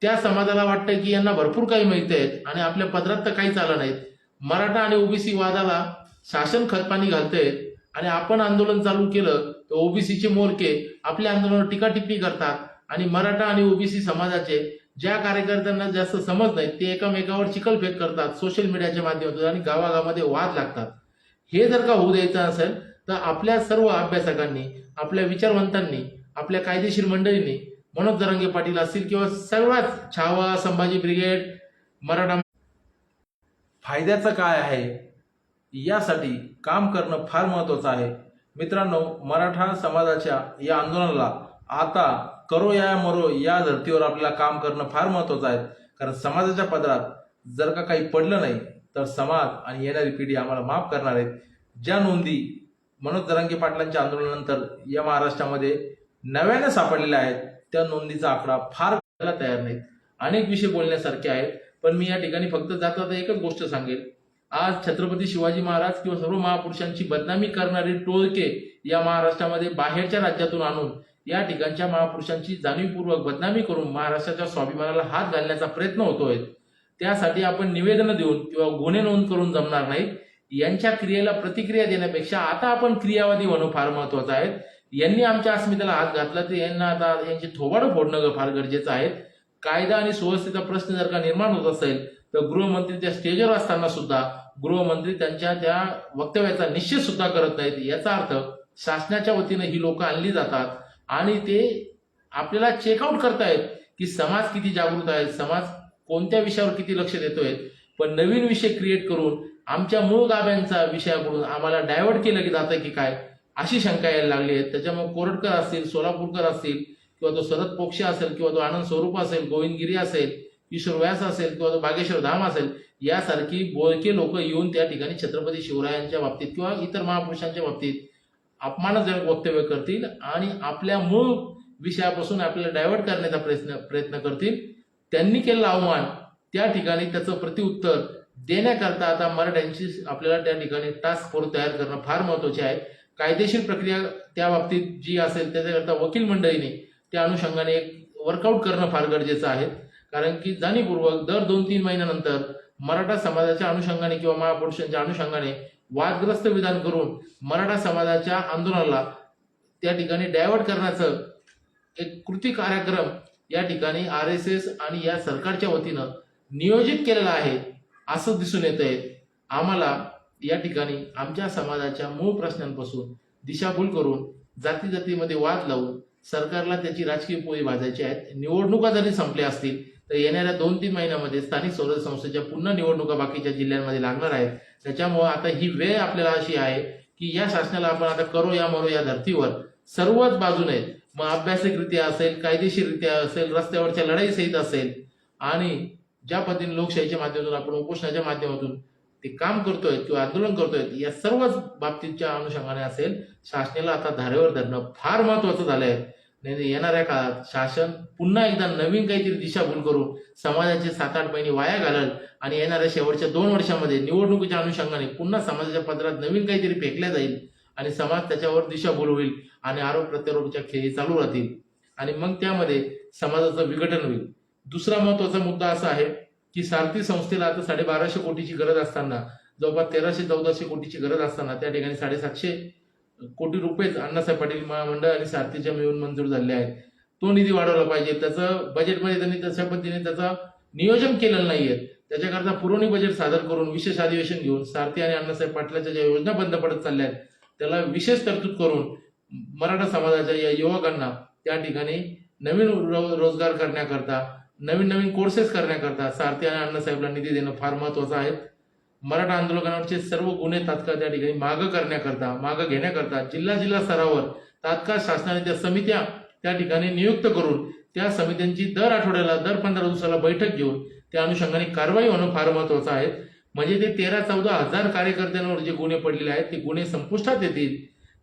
त्या समाजाला वाटतं की यांना भरपूर काही माहिती आहेत आणि आपल्या पदरात तर काहीच आलं नाहीत. मराठा आणि ओबीसी वादाला शासन खतपाणी घालतंय आणि आपण आंदोलन चालू केलं तर ओबीसीचे मोरके आपल्या आंदोलनावर टीका टिप्पणी करतात आणि मराठा आणि ओबीसी समाजाचे ज्या कार्यकर्त्यांना जास्त समज नाही ते एकमेकावर चिखलफेक करतात सोशल मीडियाच्या माध्यमातून आणि गावागावामध्ये वाद लागतात. हे जर का होऊ द्यायचं असेल तर आपल्या सर्व अभ्यासकांनी, आपल्या विचारवंतांनी, आपल्या कायदेशीर मंडळींनी, मनोज जरांगे पाटील असतील किंवा सर्वात छावा, संभाजी ब्रिगेड, मराठा फायद्याचं काय आहे यासाठी काम करणं फार महत्त्वाचं आहे. मित्रांनो, मराठा समाजाच्या या आंदोलनाला आता करो या मरो या धर्तीवर आपल्याला काम करणं फार महत्त्वाचं आहे. कारण समाजाच्या पदरात जर का काही पडलं नाही तर समाज आणि येणारी पिढी आम्हाला माफ करणार आहेत. ज्या नोंदी मनोज जरांगे पाटलांच्या आंदोलनानंतर या महाराष्ट्रामध्ये नव्याने सापडलेल्या आहेत त्या नोंदीचा आकडा फार करायला तयार नाहीत. अनेक विषय बोलण्यासारखे आहेत, पण मी या ठिकाणी फक्त जाता एकच गोष्ट सांगेल. आज छत्रपती शिवाजी महाराज किंवा सर्व महापुरुषांची बदनामी करणारे टोळके या महाराष्ट्रामध्ये बाहेरच्या राज्यातून आणून या ठिकाणच्या महापुरुषांची जाणीवपूर्वक बदनामी करून महाराष्ट्राच्या स्वाभिमानाला हात घालण्याचा प्रयत्न होतोय. त्यासाठी आपण निवेदन देऊन किंवा गुन्हे नोंद करून जमणार नाहीत. यांच्या क्रियेला प्रतिक्रिया देण्यापेक्षा आता आपण क्रियावादी होणं फार महत्वाचं आहे. यांनी आमच्या अस्मितेला हात घातला तर यांना आता यांची थोबाडं फोडणं फार गरजेचं आहे. कायदा आणि सुव्यवस्थेचा प्रश्न जर का निर्माण होत असेल तर गृहमंत्री त्या स्टेजवर असताना सुद्धा गृहमंत्री त्यांच्या त्या वक्तव्याचा निश्चित सुद्धा करत नाहीत. याचा अर्थ शासनाच्या वतीनं ही लोक आणली जातात आणि ते आपल्याला चेकआउट करतायत की समाज किती जागृत आहे, समाज कोणत्या विषयावर किती लक्ष देतोय. पण नवीन विषय क्रिएट करून आमच्या मूळ गाभ्यांचा विषयाकडून आम्हाला डायव्हर्ट केलं की जातं की काय अशी शंका यायला लागली आहे. त्याच्यामुळे कोरटकर असतील, सोलापूरकर असतील किंवा तो शरद पोक्षे असेल किंवा तो आनंद स्वरूप असेल, गोविंदगिरी असेल, किशोर व्यास असेल किंवा तो बागेश्वर धाम असेल, यासारखी बोलके लोक येऊन त्या ठिकाणी छत्रपती शिवरायांच्या बाबतीत किंवा इतर महापुरुषांच्या बाबतीत अपमानजनक वक्तव्य करतील आणि आपल्या मूळ विषयापासून आपल्याला डायव्हर्ट करण्याचा प्रयत्न करतील. त्यांनी केलेला अवमान त्या ठिकाणी त्याचं प्रत्युत्तर देण्याकरता आता मराठ्यांची आपल्याला त्या ठिकाणी टास्क फोर्स तयार करणं फार महत्वाचे आहे. कायदेशीर प्रक्रिया त्या बाबतीत जी असेल त्याच्याकरता वकील मंडळीने त्या अनुषंगाने एक वर्कआउट करणं फार गरजेचं आहे. कारण की जाणीवपूर्वक दर 2-3 महिन्यानंतर मराठा समाजाच्या अनुषंगाने किंवा महापुरुषांच्या अनुषंगाने वादग्रस्त विधान करून मराठा समाजाच्या आंदोलनाला त्या ठिकाणी डायव्हर्ट करण्याचं एक कृती कार्यक्रम या ठिकाणी RSS आणि या सरकारच्या वतीनं नियोजित केलेला आहे असं दिसून येत आहे. आम्हाला या ठिकाणी आमच्या समाजाच्या मूळ प्रश्नांपासून दिशाभूल करून जातीमध्ये वाद लावून सरकारला त्याची राजकीय पोळी भाजायची आहेत. निवडणुका जरी संपल्या असतील तर येणाऱ्या 2-3 महिन्यामध्ये स्थानिक स्वराज्य संस्थेच्या पुन्हा निवडणुका बाकीच्या जिल्ह्यांमध्ये लागणार आहेत. त्याच्यामुळे आता ही वेळ आपल्याला अशी आहे की या शासनाला आपण आता करो या मरो या धर्तीवर सर्वच बाजूने मग अभ्यासिकरित्या असेल, कायदेशीररित्या असेल, रस्त्यावरच्या लढाई सहित असेल आणि ज्या पद्धतीने लोकशाहीच्या माध्यमातून आपण उपोषणाच्या माध्यमातून ते काम करतोय किंवा आंदोलन करतोय या सर्वच बाबतीच्या अनुषंगाने असेल शासनाला आता धारेवर धरणं फार महत्वाचं झालंय. नाही येणाऱ्या काळात शासन पुन्हा एकदा नवीन काहीतरी दिशाभूल करून समाजाचे 7-8 महिने वाया घालल आणि येणाऱ्या शेवटच्या 2 वर्षामध्ये निवडणुकीच्या अनुषंगाने पुन्हा समाजाच्या पदरात नवीन काहीतरी फेकल्या जाईल आणि समाज त्याच्यावर दिशाभूल होईल आणि आरोप प्रत्यारोपच्या खेळी चालू राहतील आणि मग त्यामध्ये समाजाचं विघटन होईल. दुसरा महत्वाचा मुद्दा असा आहे की सारथी संस्थेला आता 1250 कोटीची गरज असताना, जवळपास 1300-1400 कोटीची गरज असताना त्या ठिकाणी 750 कोटी रुपयेच अण्णासाहेब पाटील महामंडळ आणि सारथीच्या मिळून मंजूर झाले आहेत. तो निधी वाढवला पाहिजे. त्याचं बजेटमध्ये त्यांनी तशा पद्धतीने त्याचं नियोजन केलेलं नाहीये. त्याच्याकरता पुरवणी बजेट सादर करून विशेष अधिवेशन घेऊन सारथी आणि अण्णासाहेब पाटलाच्या ज्या योजना बंद पडत चालल्या आहेत त्याला विशेष तरतूद करून मराठा समाजाच्या या युवकांना त्या ठिकाणी नवीन रोजगार करण्याकरता, नवीन कोर्सेस करण्याकरता सारथी आणि अण्णासाहेबला निधी देणं फार महत्वाचं आहे. मराठा आंदोलकांवरचे सर्व गुन्हे तात्काळ त्या ठिकाणी मागं घेण्याकरता जिल्हा स्तरावर तात्काळ शासनाने त्या समित्या त्या ठिकाणी नियुक्त करून त्या समित्यांची दर आठवड्याला, दर 15 दिवसाला बैठक घेऊन त्या अनुषंगाने कारवाई होणं फार महत्वाचं आहे. म्हणजे ते 13-14 हजार कार्यकर्त्यांवर जे गुन्हे पडलेले आहेत ते गुन्हे संपुष्टात येतील.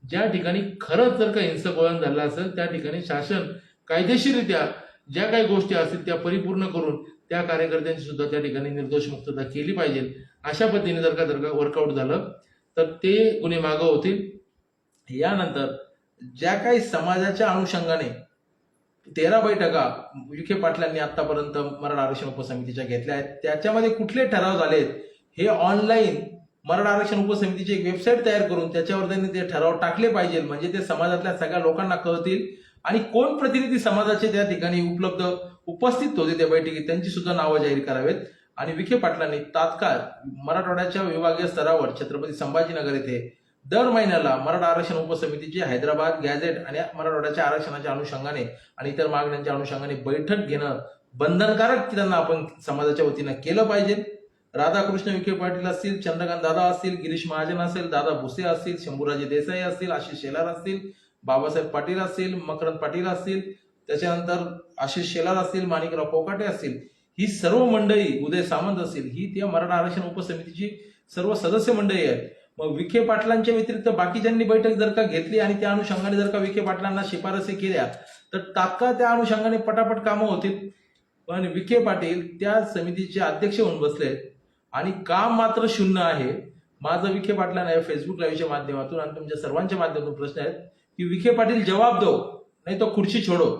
ज्या ठिकाणी खरंच जर का हिंसक वळण झालं असेल त्या ठिकाणी शासन कायदेशीररित्या ज्या काही गोष्टी असतील त्या परिपूर्ण करून त्या कार्यकर्त्यांची सुद्धा त्या ठिकाणी निर्दोष मुक्तता केली पाहिजे. अशा पद्धतीने जर का वर्कआउट झालं तर ते गुन्हे मागं होतील. यानंतर ज्या काही समाजाच्या अनुषंगाने 13 बैठका विखे पाटलांनी आतापर्यंत मराठा आरक्षण उपसमितीच्या घेतल्या आहेत, त्याच्यामध्ये कुठले ठराव झालेत हे ऑनलाईन मराठा आरक्षण उपसमितीची एक वेबसाईट तयार करून त्याच्यावर त्यांनी ते ठराव टाकले पाहिजे. म्हणजे ते समाजातल्या सगळ्या लोकांना कळतील आणि कोण प्रतिनिधी समाजाचे त्या ठिकाणी उपस्थित होते त्या बैठकीत त्यांची सुद्धा नावं जाहीर करावेत. आणि विखे पाटलांनी तात्काळ मराठवाड्याच्या विभागीय स्तरावर छत्रपती संभाजीनगर येथे दर महिन्याला मराठा आरक्षण उपसमितीची हैदराबाद गॅझेट आणि मराठवाड्याच्या आरक्षणाच्या अनुषंगाने आणि इतर मागण्यांच्या अनुषंगाने बैठक घेणं बंधनकारक त्यांना आपण समाजाच्या वतीनं केलं पाहिजे. राधाकृष्ण विखे पाटील असतील, चंद्रकांत दादा असतील, गिरीश महाजन असेल, दादा भुसे असतील, शंभूराजे देसाई असतील, आशिष शेलार असतील, बाबासाहेब पाटील असतील, मकरंद पाटील असतील, त्याच्यानंतर आशिष शेलार असतील, माणिकराव कोकाटे असतील, ही सर्व मंडळी, उदय सामंत असतील, ही त्या मराठा आरक्षण उपसमितीची सर्व सदस्य मंडळी आहेत. मग विखे पाटलांच्या व्यतिरिक्त बाकीच्यांनी बैठक जर का घेतली आणि त्या अनुषंगाने जर का विखे पाटलांना शिफारसी केल्या तर तात्काळ त्या अनुषंगाने पटापट कामं होतील. पण विखे पाटील त्या समितीचे अध्यक्ष होऊन बसले आणि काम मात्र शून्य आहे. माझं विखे पाटलांना फेसबुक लाईव्हच्या माध्यमातून आणि तुमच्या सर्वांच्या माध्यमातून प्रश्न आहेत की विखे पाटील जवाब दो, नाही तो खुर्ची छोडो.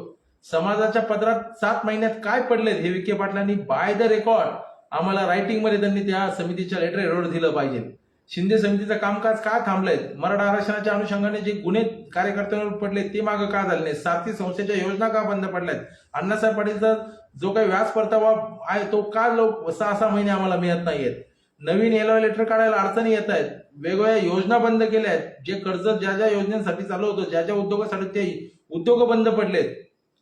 समाजाच्या पदरात 7 महिन्यात काय पडलेत हे विखे पाटलांनी बाय द रेकॉर्ड आम्हाला रायटिंग मध्ये त्यांनी त्या समितीच्या लेटर हेडवर दिलं पाहिजे. शिंदे समितीचं कामकाज का थांबलंय? मराठा आरक्षणाच्या अनुषंगाने जे गुन्हे कार्यकर्त्यांवर पडले ते मागं का झाले नाही? सारथी संस्थेच्या योजना का बंद पडल्यात? अण्णासाहेब पाटीलचा जो काही व्याज परतावा आहे तो का 6-6 महिने आम्हाला मिळत नाहीयेत? नवीन एलओ लेटर काढायला अडचणी येत आहेत. वेगवेगळ्या योजना बंद केल्या आहेत. जे कर्ज ज्या योजनेसाठी चालू होतं, ज्या उद्योगासाठी ते उद्योग बंद पडलेत.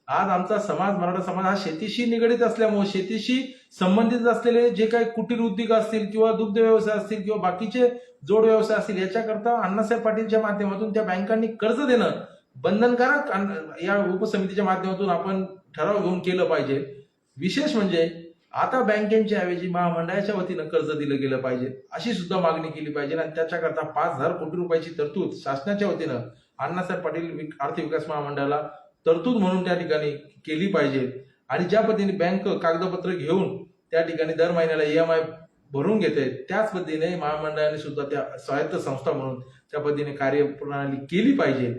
आज आमचा समाज, मराठा समाज हा शेतीशी निगडीत असल्यामुळे शेतीशी संबंधित असलेले जे काही कुटीर उद्योग असतील किंवा दुग्ध व्यवसाय असतील किंवा बाकीचे जोड व्यवसाय असतील याच्याकरता अण्णासाहेब पाटीलच्या माध्यमातून त्या बँकांनी कर्ज देणं बंधनकारक या उपसमितीच्या माध्यमातून आपण ठराव घेऊन केलं पाहिजे. विशेष म्हणजे आता बँकेच्या ऐवजी महामंडळाच्या वतीनं कर्ज दिलं गेलं पाहिजे अशी सुद्धा मागणी केली पाहिजे आणि त्याच्याकरता 5,000 कोटी रुपयाची तरतूद शासनाच्या वतीनं अण्णासाहेब पाटील आर्थिक विकास महामंडळाला तरतूद म्हणून त्या ठिकाणी केली पाहिजे. आणि ज्या पद्धतीने बँक कागदपत्र घेऊन त्या ठिकाणी दर महिन्याला EMI भरून घेते त्याच पद्धतीने महामंडळाने सुद्धा त्या स्वायत्त संस्था म्हणून त्या पद्धतीने कार्यप्रणाली केली पाहिजे.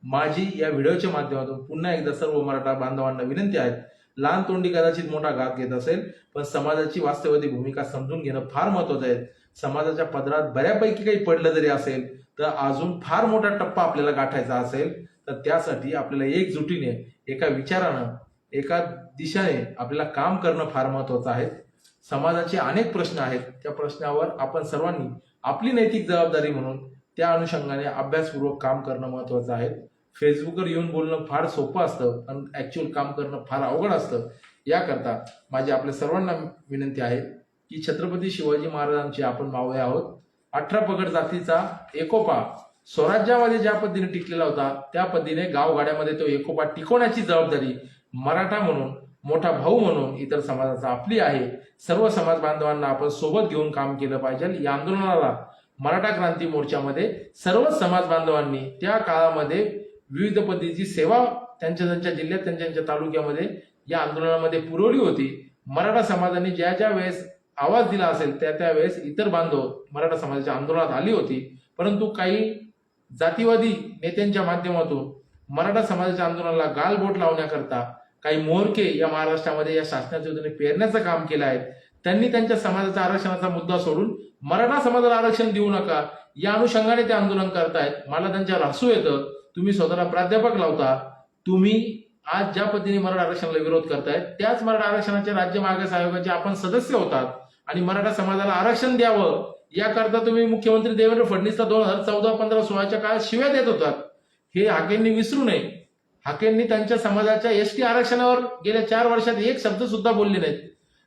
माझी या व्हिडिओच्या माध्यमातून पुन्हा एकदा सर्व मराठा बांधवांना विनंती आहे, लहान तोंडी कदाचित मोठा घात घेत असेल पण समाजाची वास्तववादी भूमिका समजून घेणं फार महत्वाचं आहे. समाजाच्या पदरात बऱ्यापैकी काही पडलं जरी असेल तर अजून फार मोठा टप्पा आपल्याला गाठायचा असेल तर त्यासाठी आपल्याला एकजुटीने, एका विचारानं, एका दिशेने आपल्याला काम करणं फार महत्वाचं आहे. समाजाचे अनेक प्रश्न आहेत, त्या प्रश्नावर आपण सर्वांनी आपली नैतिक जबाबदारी म्हणून त्या अनुषंगाने अभ्यासपूर्वक काम करणं महत्वाचं आहे. फेसबुकवर येऊन बोलणं फार सोपं असतं पण ऍक्च्युअल काम करणं फार अवघड असतं. याकरता माझी आपल्या सर्वांना विनंती आहे की छत्रपती शिवाजी महाराजांचे आपण मावळे आहोत. 18 पगड जातीचा एकोपा स्वराज्यामध्ये ज्या पद्धतीने टिकलेला होता त्या पद्धतीने गावगाड्यामध्ये तो एकोपा टिकवण्याची जबाबदारी मराठा म्हणून, मोठा भाऊ म्हणून इतर समाजाचा आपली आहे. सर्व समाज बांधवांना आपण सोबत घेऊन काम केलं पाहिजे. या आंदोलनाला मराठा क्रांती मोर्चामध्ये सर्व समाज बांधवांनी त्या काळामध्ये विविध पद्धतीची सेवा त्यांच्या जिल्ह्यात त्यांच्या तालुक्यामध्ये या आंदोलनामध्ये पुरवली होती. मराठा समाजाने ज्या वेळेस आवाज दिला असेल त्या वेळेस इतर बांधव मराठा समाजाच्या आंदोलनात आली होती. परंतु काही जातीवादी नेत्यांच्या माध्यमातून मराठा समाजाच्या आंदोलनाला गालबोट लावण्याकरता काही मोहरके या महाराष्ट्रामध्ये या शासनाच्या वतीने पेरण्याचं काम केलं आहे. त्यांनी त्यांच्या समाजाचा आरक्षणाचा मुद्दा सोडून मराठा समाजाला आरक्षण देऊ नका या अनुषंगाने ते आंदोलन करतायत. मला त्यांच्यावर हसू येतं. तुम्ही स्वतःला प्राध्यापक लावता. तुम्ही आज ज्या पद्धतीने मराठा आरक्षणाला विरोध करतायत त्याच मराठा आरक्षणाच्या राज्य मागास आयोगाचे आपण सदस्य होतात आणि मराठा समाजाला आरक्षण द्यावं याकरता तुम्ही मुख्यमंत्री देवेंद्र फडणवीसला 2014, 15, 16च्या काळात शिव्या देत होतात. हे हाकेंनी विसरू नये. हाकेंनी त्यांच्या समाजाच्या एसटी आरक्षणावर गेल्या 4 वर्षात एक शब्द सुद्धा बोलले नाहीत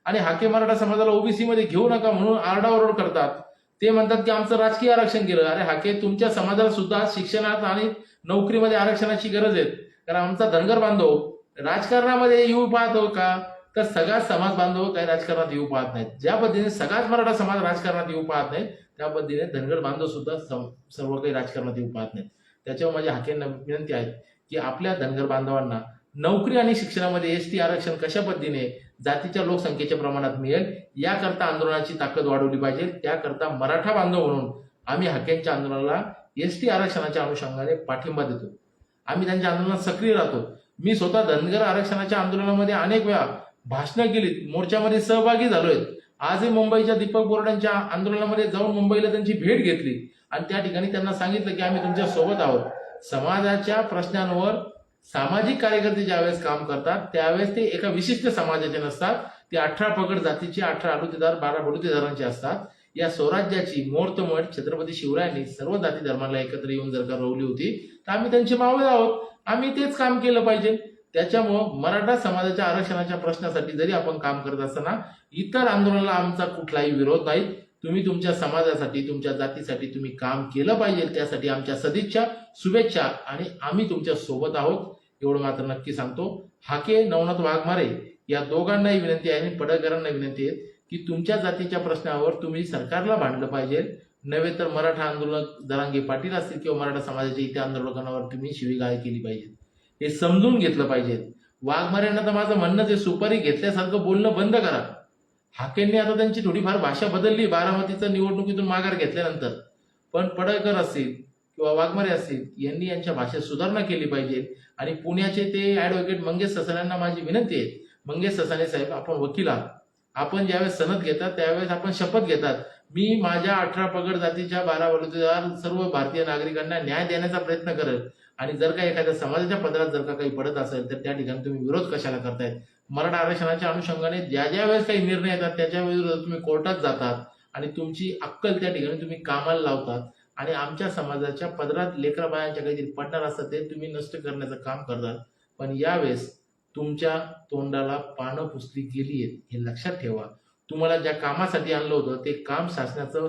आणि हाके मराठा समाजाला ओबीसी मध्ये घेऊ नका म्हणून आरडाओरड करतात. ते म्हणतात की आमचं राजकीय आरक्षण केलं. अरे हाके, तुमच्या समाजाला सुद्धा शिक्षणात आणि नोकरीमध्ये आरक्षणाची गरज आहे. कारण आमचा धनगर बांधव राजकारणामध्ये येऊ पाहतो का, तर सगळाच समाज बांधव काही राजकारणात येऊ पाहत नाहीत. ज्या पद्धतीने सगळाच मराठा समाज राजकारणात येऊ पाहत नाहीत त्या पद्धतीने धनगर बांधव सुद्धा सर्व काही राजकारणात येऊ पाहत नाहीत. त्याच्यावर माझ्या हाकेंना विनंती आहे की आपल्या धनगर बांधवांना नोकरी आणि शिक्षणामध्ये एसटी आरक्षण कशा पद्धतीने जातीच्या लोकसंख्येच्या प्रमाणात मिळेल याकरता आंदोलनाची ताकद वाढवली पाहिजे. त्याकरता मराठा बांधव म्हणून आम्ही हाकेंच्या आंदोलनाला एसटी आरक्षणाच्या अनुषंगाने पाठिंबा देतो. आम्ही त्यांच्या आंदोलनात सक्रिय राहतो. मी स्वतः धनगर आरक्षणाच्या आंदोलनामध्ये अनेक वेळा भाषणं केलीत, मोर्चामध्ये सहभागी झालोय. आजही मुंबईच्या दीपक बोर्डांच्या आंदोलनामध्ये जाऊन मुंबईला त्यांची भेट घेतली आणि त्या ठिकाणी त्यांना सांगितलं की आम्ही तुमच्या सोबत आहोत. समाजाच्या प्रश्नांवर सामाजिक कार्यकर्ते ज्यावेळेस काम करतात त्यावेळेस ते एका विशिष्ट समाजाचे नसतात. ते 18 पगड जातीचे, 18 आडुतेदार, 12 बडुतेदारांचे असतात. या स्वराज्याची मुहूर्तमेढ छत्रपती शिवरायांनी सर्व जाती धर्माला एकत्र येऊन जर का रोवली होती तर आम्ही त्यांचे मावळे आहोत. आम्ही तेच काम केलं पाहिजे. त्याच्यामुळं मराठा समाजाच्या आरक्षणाच्या प्रश्नासाठी जरी आपण काम करत असताना इतर आंदोलनाला आमचा कुठलाही विरोध नाही. तुम्ही तुमच्या समाजासाठी, तुमच्या जातीसाठी तुम्ही काम केलं पाहिजे. त्यासाठी आमच्या सदिच्छा, शुभेच्छा आणि आम्ही तुमच्या सोबत आहोत एवढं मात्र नक्की सांगतो. हाके, नवनाथ वाघमारे या दोघांनाही विनंती आहे आणि पडळकरांना विनंती आहे की तुमच्या जातीच्या प्रश्नावर तुम्ही सरकारला भांडलं पाहिजे, नव्हे तर मराठा आंदोलक जरांगे पाटील असतील किंवा मराठा समाजाच्या इतर आंदोलकांवर तुम्ही शिवीगाळ केली पाहिजे. हे समजून घेतलं पाहिजे. वाघमारेंना तर माझं म्हणणं ते सुपारी घेतल्यासारखं बोलणं बंद करा. हाकेंनी आता त्यांची थोडीफार भाषा बदलली बारामतीच्या निवडणुकीतून माघार घेतल्यानंतर, पण पडळकर असतील किंवा वाघमारे असतील यांनी यांच्या भाषेत सुधारणा केली पाहिजे. आणि पुण्याचे ते ऍडव्होकेट मंगेश ससाण्यांना माझी विनंती आहे, मंगेश ससाणे साहेब, आपण वकील आहात. आपण ज्यावेळेस सनद घेतात त्यावेळेस आपण शपथ घेतात, मी माझ्या 18 पगड जातीच्या 12 बलुतेदार सर्व भारतीय नागरिकांना न्याय देण्याचा प्रयत्न करेल. आणि जर का एखाद्या समाजाच्या पदरात जर का काही पडत असेल तर त्या ठिकाणी तुम्ही विरोध कशाला करतायत. मराठा आरक्षणाच्या अनुषंगाने ज्या वेळेस काही निर्णय येतात त्याच्या विरोधात तुम्ही कोर्टात जातात आणि तुमची अक्कल त्या ठिकाणी तुम्ही कामाला लावतात आणि आमच्या समाजाच्या पदरात लेकरा बायांच्या काहीतरी पडणार असतात ते तुम्ही नष्ट करण्याचं काम करतात. पण यावेळेस तुमच्या तोंडाला पानं पुसली गेली आहेत हे लक्षात ठेवा. तुम्हाला ज्या कामासाठी आणलं होतं ते काम शासनाचं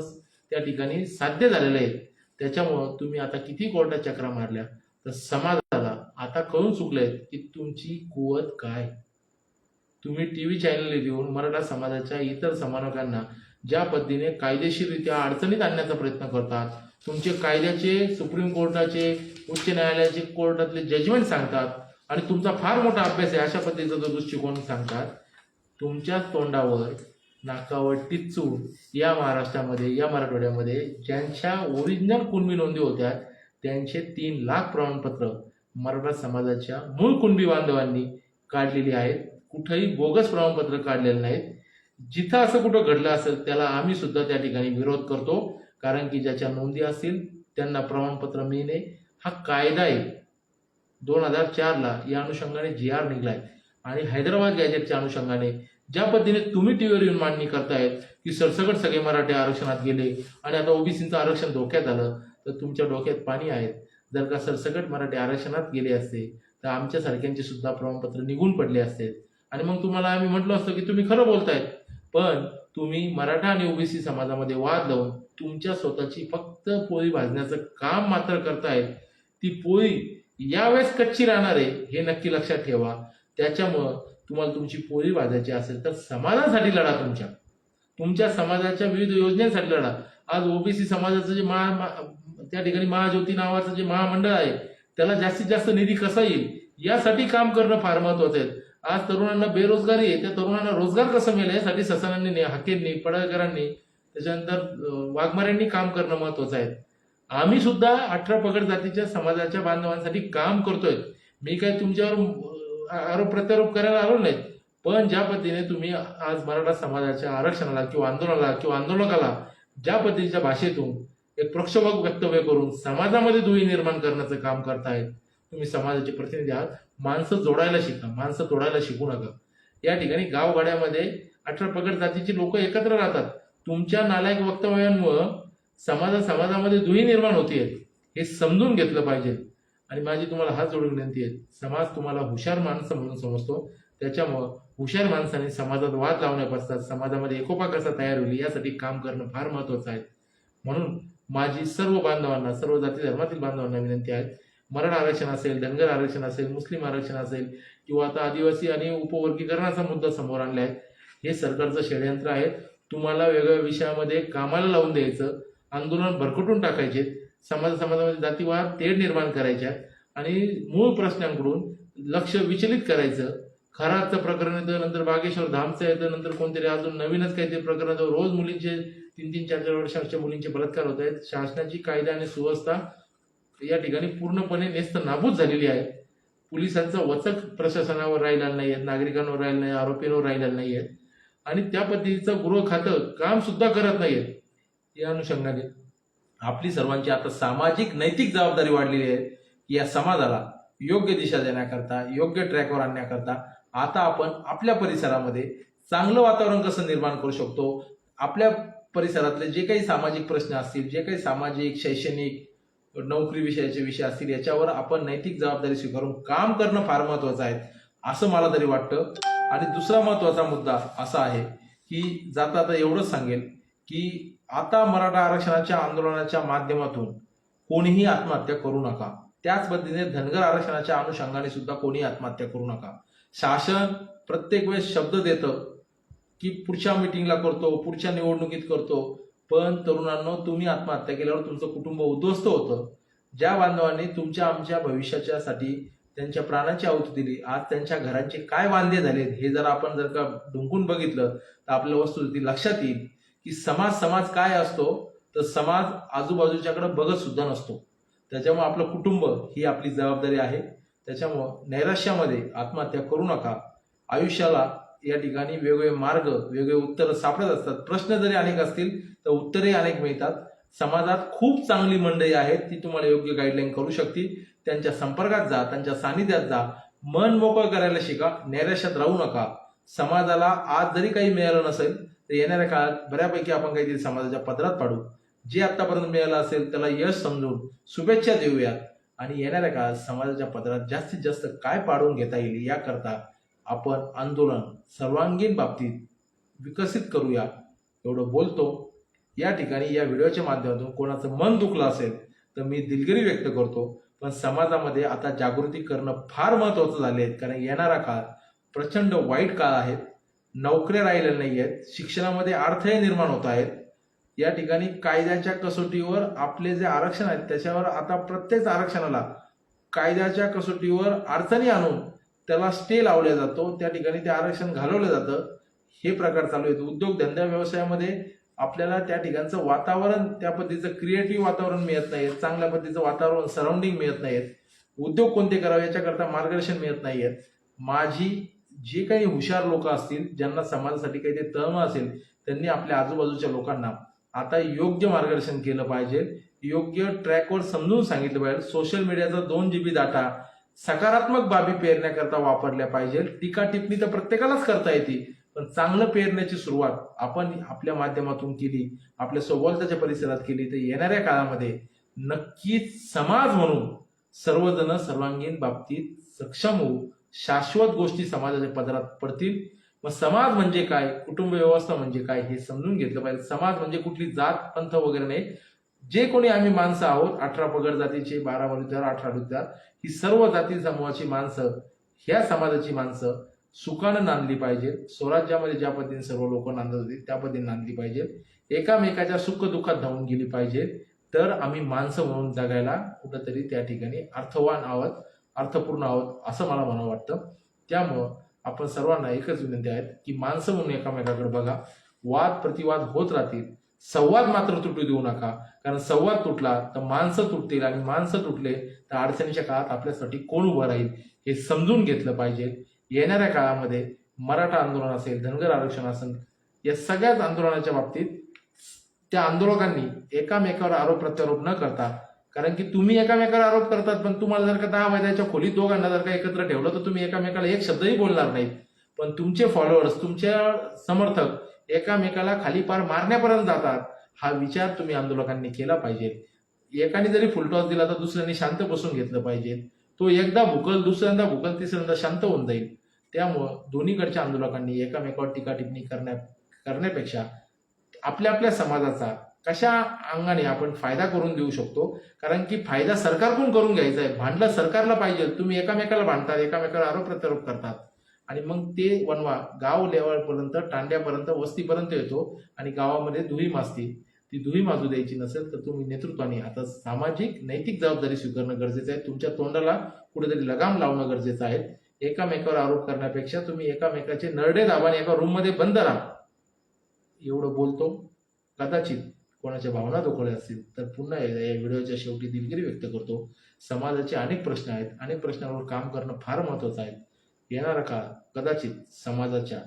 त्या ठिकाणी साध्य झालेलं आहे. त्याच्यामुळं तुम्ही आता किती कोर्टात चक्रा मारल्या तर समाजाला आता कळून चुकलंय की तुमची कुवत काय. तुम्ही टीव्ही चॅनल देऊन मराठा समाजाच्या इतर समन्वयकांना ज्या पद्धतीने कायदेशीररित्या अडचणीत आणण्याचा प्रयत्न करतात, तुमचे कायद्याचे, सुप्रीम कोर्टाचे, उच्च न्यायालयाचे कोर्टातले जजमेंट सांगतात आणि तुमचा फार मोठा अभ्यास आहे अशा पद्धतीचा जो दृष्टिकोन सांगतात, तुमच्या तोंडावर नाकावर टिच्चू या महाराष्ट्रामध्ये, या मराठवाड्यामध्ये ज्यांच्या ओरिजिनल कुणबी नोंदी होत्या त्यांचे 3 लाख प्रमाणपत्र मराठा समाजाच्या मूळ कुणबी बांधवांनी काढलेली आहेत. कुठेही बोगस प्रमाणपत्र काढलेले नाहीत. जिथं असं कुठं घडलं असेल त्याला आम्ही सुद्धा त्या ठिकाणी विरोध करतो. कारण की ज्याच्या नोंदी असतील त्यांना प्रमाणपत्र मिळणे हा कायदा आहे. 2004ला या अनुषंगाने GR निघलाय आणि हैदराबाद गॅजेटच्या अनुषंगाने ज्या पद्धतीने तुम्ही टीव्हीवर येऊन मांडणी करतायत की सरसकट सगळे मराठे आरक्षणात गेले आणि आता ओबीसीचं आरक्षण धोक्यात आलं, तर तुमच्या डोक्यात पाणी आहे. जर का सरसकट मराठे आरक्षणात गेले असते तर आमच्यासारख्यांचे सुद्धा प्रमाणपत्र निघून पडले असते आणि मग तुम्हाला आम्ही म्हटलं असतं की तुम्ही खरं बोलतायत. पण तुम्ही मराठा आणि ओबीसी समाजामध्ये वाद लावून तुमच्या स्वतःची फक्त पोळी भाजण्याचं काम मात्र करतायत. ती पोळी यावेळेस कच्ची राहणार आहे हे नक्की लक्षात ठेवा. त्याच्यामुळं तुम्हाला तुमची पोळी भाजायची असेल तर समाजासाठी लढा. तुमच्या समाजाच्या विविध योजनेसाठी लढा. आज ओबीसी समाजाचं जे त्या ठिकाणी महाज्योती नावाचं जे महामंडळ आहे त्याला जास्तीत जास्त निधी कसा येईल यासाठी काम करणं फार महत्वाचं आहे. आज तरुणांना बेरोजगारी आहे, त्या तरुणांना रोजगार कसं मिळेल यासाठी ससानांनी, हाकेंनी, पडळकरांनी, त्याच्यानंतर वाघमाऱ्यांनी काम करणं महत्वाचं आहे. आम्ही सुद्धा 18 पगड जातीच्या समाजाच्या बांधवांसाठी काम करतोय. मी काय तुमच्यावर आरोप प्रत्यारोप करायला आलो नाहीत, पण ज्या पद्धतीने तुम्ही आज मराठा समाजाच्या आरक्षणाला किंवा आंदोलकाला ज्या पद्धतीच्या भाषेतून एक प्रक्षोभक वक्तव्य करून समाजामध्ये दुही निर्माण करण्याचं काम करतायत, तुम्ही समाजाचे प्रतिनिधी आहात. माणसं जोडायला शिका, माणसं तोडायला शिकू नका. या ठिकाणी गावगाड्यामध्ये 18 पगड जातीची लोक एकत्र राहतात. तुमच्या नालायक वक्तव्यांमुळं समाजामध्ये दुही निर्माण होतीये, हे समजून घेतलं पाहिजे. आणि माझी तुम्हाला हात जोडून विनंती आहे, समाज तुम्हाला हुशार माणसं म्हणून समजतो, त्याच्यामुळं हुशार माणसांनी समाजात वाद लावण्यापासून समाजामध्ये एकोपा कसा तयार होईल यासाठी काम करणं फार महत्वाचं आहे. म्हणून माझी सर्व बांधवांना, सर्व जाती धर्मातील बांधवांना विनंती आहे, मराठा आरक्षण असेल, धनगर आरक्षण असेल, मुस्लिम आरक्षण असेल किंवा आता आदिवासी आणि उपवर्गीकरणाचा मुद्दा समोर आणला आहे, हे सरकारचं षडयंत्र आहे. तुम्हाला वेगवेगळ्या विषयामध्ये कामाला लावून द्यायचं, आंदोलन भरकटून टाकायचे, समाजामध्ये जातीवाद तेढ निर्माण करायच्या आणि मूळ प्रश्नांकडून लक्ष विचलित करायचं. खराचं प्रकरण येतं, नंतर बागेश्वर धामचं येतं, नंतर कोणतरी अजून नवीनच काहीतरी प्रकरण येतं. रोज मुलींचे 3-3, 4-4 वर्षांच्या मुलींचे बलात्कार होत आहेत. शासनाची कायदा आणि सुव्यवस्था या ठिकाणी पूर्णपणे नेस्त नाबूद झालेली आहे. पोलिसांचा वचक प्रशासनावर राहिलेला नाही आहे, नागरिकांवर राहिलेला नाही, आरोपींवर राहिलेला नाही आहे आणि त्या पद्धतीचं गृह खातं काम सुद्धा करत नाहीये. या अनुषंगाने आपली सर्वांची आता सामाजिक नैतिक जबाबदारी वाढलेली आहे की या समाजाला योग्य दिशा देण्याकरता, योग्य ट्रॅकवर आणण्याकरता आता आपण आपल्या परिसरामध्ये चांगलं वातावरण कसं निर्माण करू शकतो, आपल्या परिसरातले जे काही सामाजिक प्रश्न असतील, जे काही सामाजिक, शैक्षणिक, नोकरी विषयाचे विषय असतील, याच्यावर आपण नैतिक जबाबदारी स्वीकारून काम करणं फार महत्वाचं आहे असं मला तरी वाटतं. आणि दुसरा महत्वाचा मुद्दा असा आहे की जाता आता एवढंच सांगेल की आता मराठा आरक्षणाच्या आंदोलनाच्या माध्यमातून कोणीही आत्महत्या करू नका. त्याच पद्धतीने धनगर आरक्षणाच्या अनुषंगाने सुद्धा कोणीही आत्महत्या करू नका. शासन प्रत्येक वेळेस शब्द देतं की पुढच्या मिटिंगला करतो, पुढच्या निवडणुकीत करतो, पण तरुणांनो, तुम्ही आत्महत्या केल्यावर तुमचं कुटुंब उद्ध्वस्त होतं. ज्या बांधवांनी तुमच्या आमच्या भविष्याच्यासाठी त्यांच्या प्राणाची आहुती दिली, आज त्यांच्या घरांचे काय वांदे झालेत हे जर आपण जर का ढुंकून बघितलं तर आपल्या वस्तुस्थिती लक्षात येईल की समाज काय असतो, तर समाज आजूबाजूच्याकडे बघत सुद्धा नसतो. त्याच्यामुळे आपलं कुटुंब ही आपली जबाबदारी आहे. त्याच्यामुळं नैराश्यामध्ये आत्महत्या करू नका. आयुष्याला या ठिकाणी वेगवेगळे मार्ग, वेगवेगळे उत्तरं सापडत असतात. प्रश्न जरी अनेक असतील तर उत्तरे अनेक मिळतात. समाजात खूप चांगली मंडळी आहेत, ती तुम्हाला योग्य गाईडलाईन करू शकतील. त्यांच्या संपर्कात जा, त्यांच्या सानिध्यात जा, मन मोकळं करायला शिका, नैराश्यात राहू नका. समाजाला आज जरी काही मिळालं नसेल तर येणाऱ्या काळात बऱ्यापैकी आपण काहीतरी समाजाच्या पदरात पाडू. जे आतापर्यंत मिळालं असेल त्याला यश समजून शुभेच्छा देऊयात आणि येणाऱ्या काळात समाजाच्या पदरात जास्तीत जास्त काय पाडून घेता येईल याकरता आपण आंदोलन सर्वांगीण बाबतीत विकसित करूया, एवढं बोलतो. या ठिकाणी या व्हिडिओच्या माध्यमातून कोणाचं मन दुखलं असेल तर मी दिलगिरी व्यक्त करतो, पण समाजामध्ये आता जागृती करणं फार महत्वाचं झाले आहे. कारण येणारा काळ प्रचंड वाईट काळ आहे. नोकऱ्या राहिलेल्या नाही आहेत, शिक्षणामध्ये अडथळे निर्माण होत आहेत. या ठिकाणी कायद्याच्या कसोटीवर आपले जे आरक्षण आहेत त्याच्यावर आता प्रत्येक आरक्षणाला कायद्याच्या कसोटीवर अडचणी आणून त्याला स्टे लावला जातो, त्या ठिकाणी ते आरक्षण घालवलं जातं. हे प्रकार चालू आहेत. उद्योग धंदा व्यवसायामध्ये आपल्याला त्या ठिकाणचं वातावरण, त्या पद्धतीचं क्रिएटिव्ह वातावरण मिळत नाही, चांगल्या पद्धतीचं वातावरण सराउंडिंग मिळत नाहीत. उद्योग कोणते करावे याच्याकरता मार्गदर्शन मिळत नाहीयेत. माझी जे काही हुशार लोक असतील, ज्यांना समाजासाठी काही ते तळमळ असेल, त्यांनी आपल्या आजूबाजूच्या लोकांना आता योग्य मार्गदर्शन केलं पाहिजे, योग्य ट्रॅकवर समजून सांगितलं पाहिजे. सोशल मीडियाचा 2 GB डाटा सकारात्मक बाबी पेरण्याकरता वापरल्या पाहिजे. टीका टिप्पणी तर प्रत्येकालाच करता येते, पण चांगलं पेरण्याची सुरुवात आपण आपल्या माध्यमातून केली, आपल्या सभोवताच्या परिसरात केली, तर येणाऱ्या काळामध्ये नक्कीच समाज म्हणून सर्वजण सर्वांगीण बाबतीत सक्षम होऊ, शाश्वत गोष्टी समाजाच्या पदरात पडतील. मग समाज म्हणजे काय, कुटुंब व्यवस्था म्हणजे काय हे समजून घेतलं पाहिजे. समाज म्हणजे कुठली जात पंथ वगैरे नाही. जे कोणी आम्ही माणसं आहोत, 18 पगड जातीचे, 12 बलुतेदार, 18 बलुतेदार, ही सर्व जाती समूहाची माणसं, ह्या समाजाची माणसं सुखानं नांदली पाहिजे. स्वराज्यामध्ये ज्या पद्धतीने सर्व लोक नांदत होती त्या पद्धतीने नांदली पाहिजे. एकामेकाच्या सुख दुःखात धावून गेली पाहिजे. तर आम्ही माणसं म्हणून जगायला कुठंतरी त्या ठिकाणी अर्थवान आहोत. अर्थपूर्ण आहोत असं मला म्हणावं वाटतं. त्यामुळं आपण सर्वांना एकच विनंती आहे की माणसं म्हणून एकामेकाकडे बघा, वाद प्रतिवाद होत राहतील, संवाद मात्र तुटू देऊ नका. कारण संवाद तुटला तर माणसं तुटतील आणि माणसं तुटले तर अडचणीच्या काळात आपल्यासाठी कोण उभं राहील हे समजून घेतलं पाहिजे. येणाऱ्या काळामध्ये मराठा आंदोलन असेल, धनगर आरक्षण असेल, या सगळ्याच आंदोलनाच्या बाबतीत त्या आंदोलकांनी एकामेकावर आरोप प्रत्यारोप न करता, कारण की तुम्ही एकामेकावर आरोप करतात पण तुम्हाला जर का 10 मैदानाच्या खोलीत दोघांना जर का एकत्र ठेवलं तर तुम्ही एकामेकाला एक शब्दही बोलणार नाहीत. पण तुमचे फॉलोअर्स, तुमच्या समर्थक एकामेकाला खाली पार मारण्यापर्यंत जातात. हा विचार तुम्ही आंदोलकांनी केला पाहिजे. एकाने जरी फुलटॉस दिला तर दुसऱ्याने शांत बसून घेतलं पाहिजे. तो एकदा भुकल, दुसऱ्यांदा भुकल, तिसऱ्यांदा शांत होऊन जाईल. त्यामुळं दोन्हीकडच्या आंदोलकांनी एकामेकावर टीका टिप्पणी करण्यापेक्षा आपल्या आपल्या समाजाचा कशा अंगाने आपण फायदा करून देऊ शकतो, कारण की फायदा सरकारकडून करून घ्यायचा आहे. भांडलं सरकारला पाहिजे. तुम्ही एकामेकाला भांडतात, एकामेकाला आरोप प्रत्यारोप करतात आणि मग ते वनवा गाव लेवलपर्यंत, तांड्यापर्यंत, वस्तीपर्यंत येतो आणि गावामध्ये दुही माजती. ती दुही माजू द्यायची नसेल तर तुम्ही नेतृत्वाने आता सामाजिक नैतिक जबाबदारी स्वीकारणं गरजेचं आहे. तुमच्या तोंडाला कुठेतरी लगाम लावणं गरजेचं आहे. एकामेकावर आरोप करण्यापेक्षा तुम्ही एकामेकाचे नरडे दाबाने एका रूममध्ये बंद राहा. एवढं बोलतो. कदाचित कोणाच्या भावना दुखवल्या असतील तर पुन्हा एकदा या व्हिडिओच्या शेवटी दिलगिरी व्यक्त करतो. समाजाचे अनेक प्रश्न आहेत, अनेक प्रश्नांवर काम करणं फार महत्त्वाचं आहे. येणारा काळ कदाचित समाजाच्या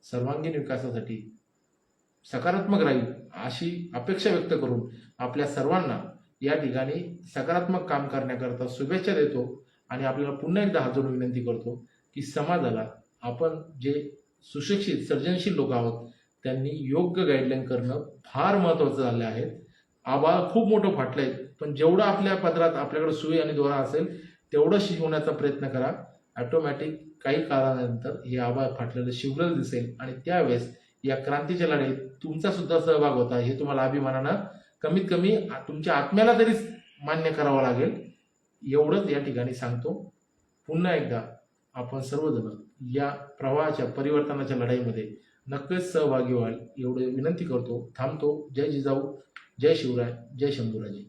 सर्वांगीण विकासासाठी सकारात्मक राहील अशी अपेक्षा व्यक्त करून आपल्या सर्वांना या ठिकाणी सकारात्मक काम करण्याकरता शुभेच्छा देतो आणि आपल्याला पुन्हा एकदा हात जोडून विनंती करतो की समाजाला आपण जे सुशिक्षित सर्जनशील लोक आहोत त्यांनी योग्य गाईडलाईन करणं फार महत्त्वाचं झालं आहे. आभाळ खूप मोठं फाटलंय, पण जेवढं आपल्या पदरात आपल्याकडे सुई आणि दोरा असेल तेवढं शिवण्याचा प्रयत्न करा. ऑटोमॅटिक काही काळानंतर हे आभाळ फाटलेलं शिवलेलं दिसेल आणि त्यावेळेस या क्रांतीच्या लढाईत तुमचा सुद्धा सहभाग होता हे तुम्हाला अभिमानानं कमीत कमी तुमच्या आत्म्याला तरी मान्य करावं लागेल. एवढंच या ठिकाणी सांगतो. पुन्हा एकदा आपण सर्वजण या प्रवाहाच्या परिवर्तनाच्या लढाईमध्ये नक्कीच सहभागी व्हाल एवढे विनंती करतो. थांबतो. जय जिजाऊ, जय शिवराय, जय शंभूराजे.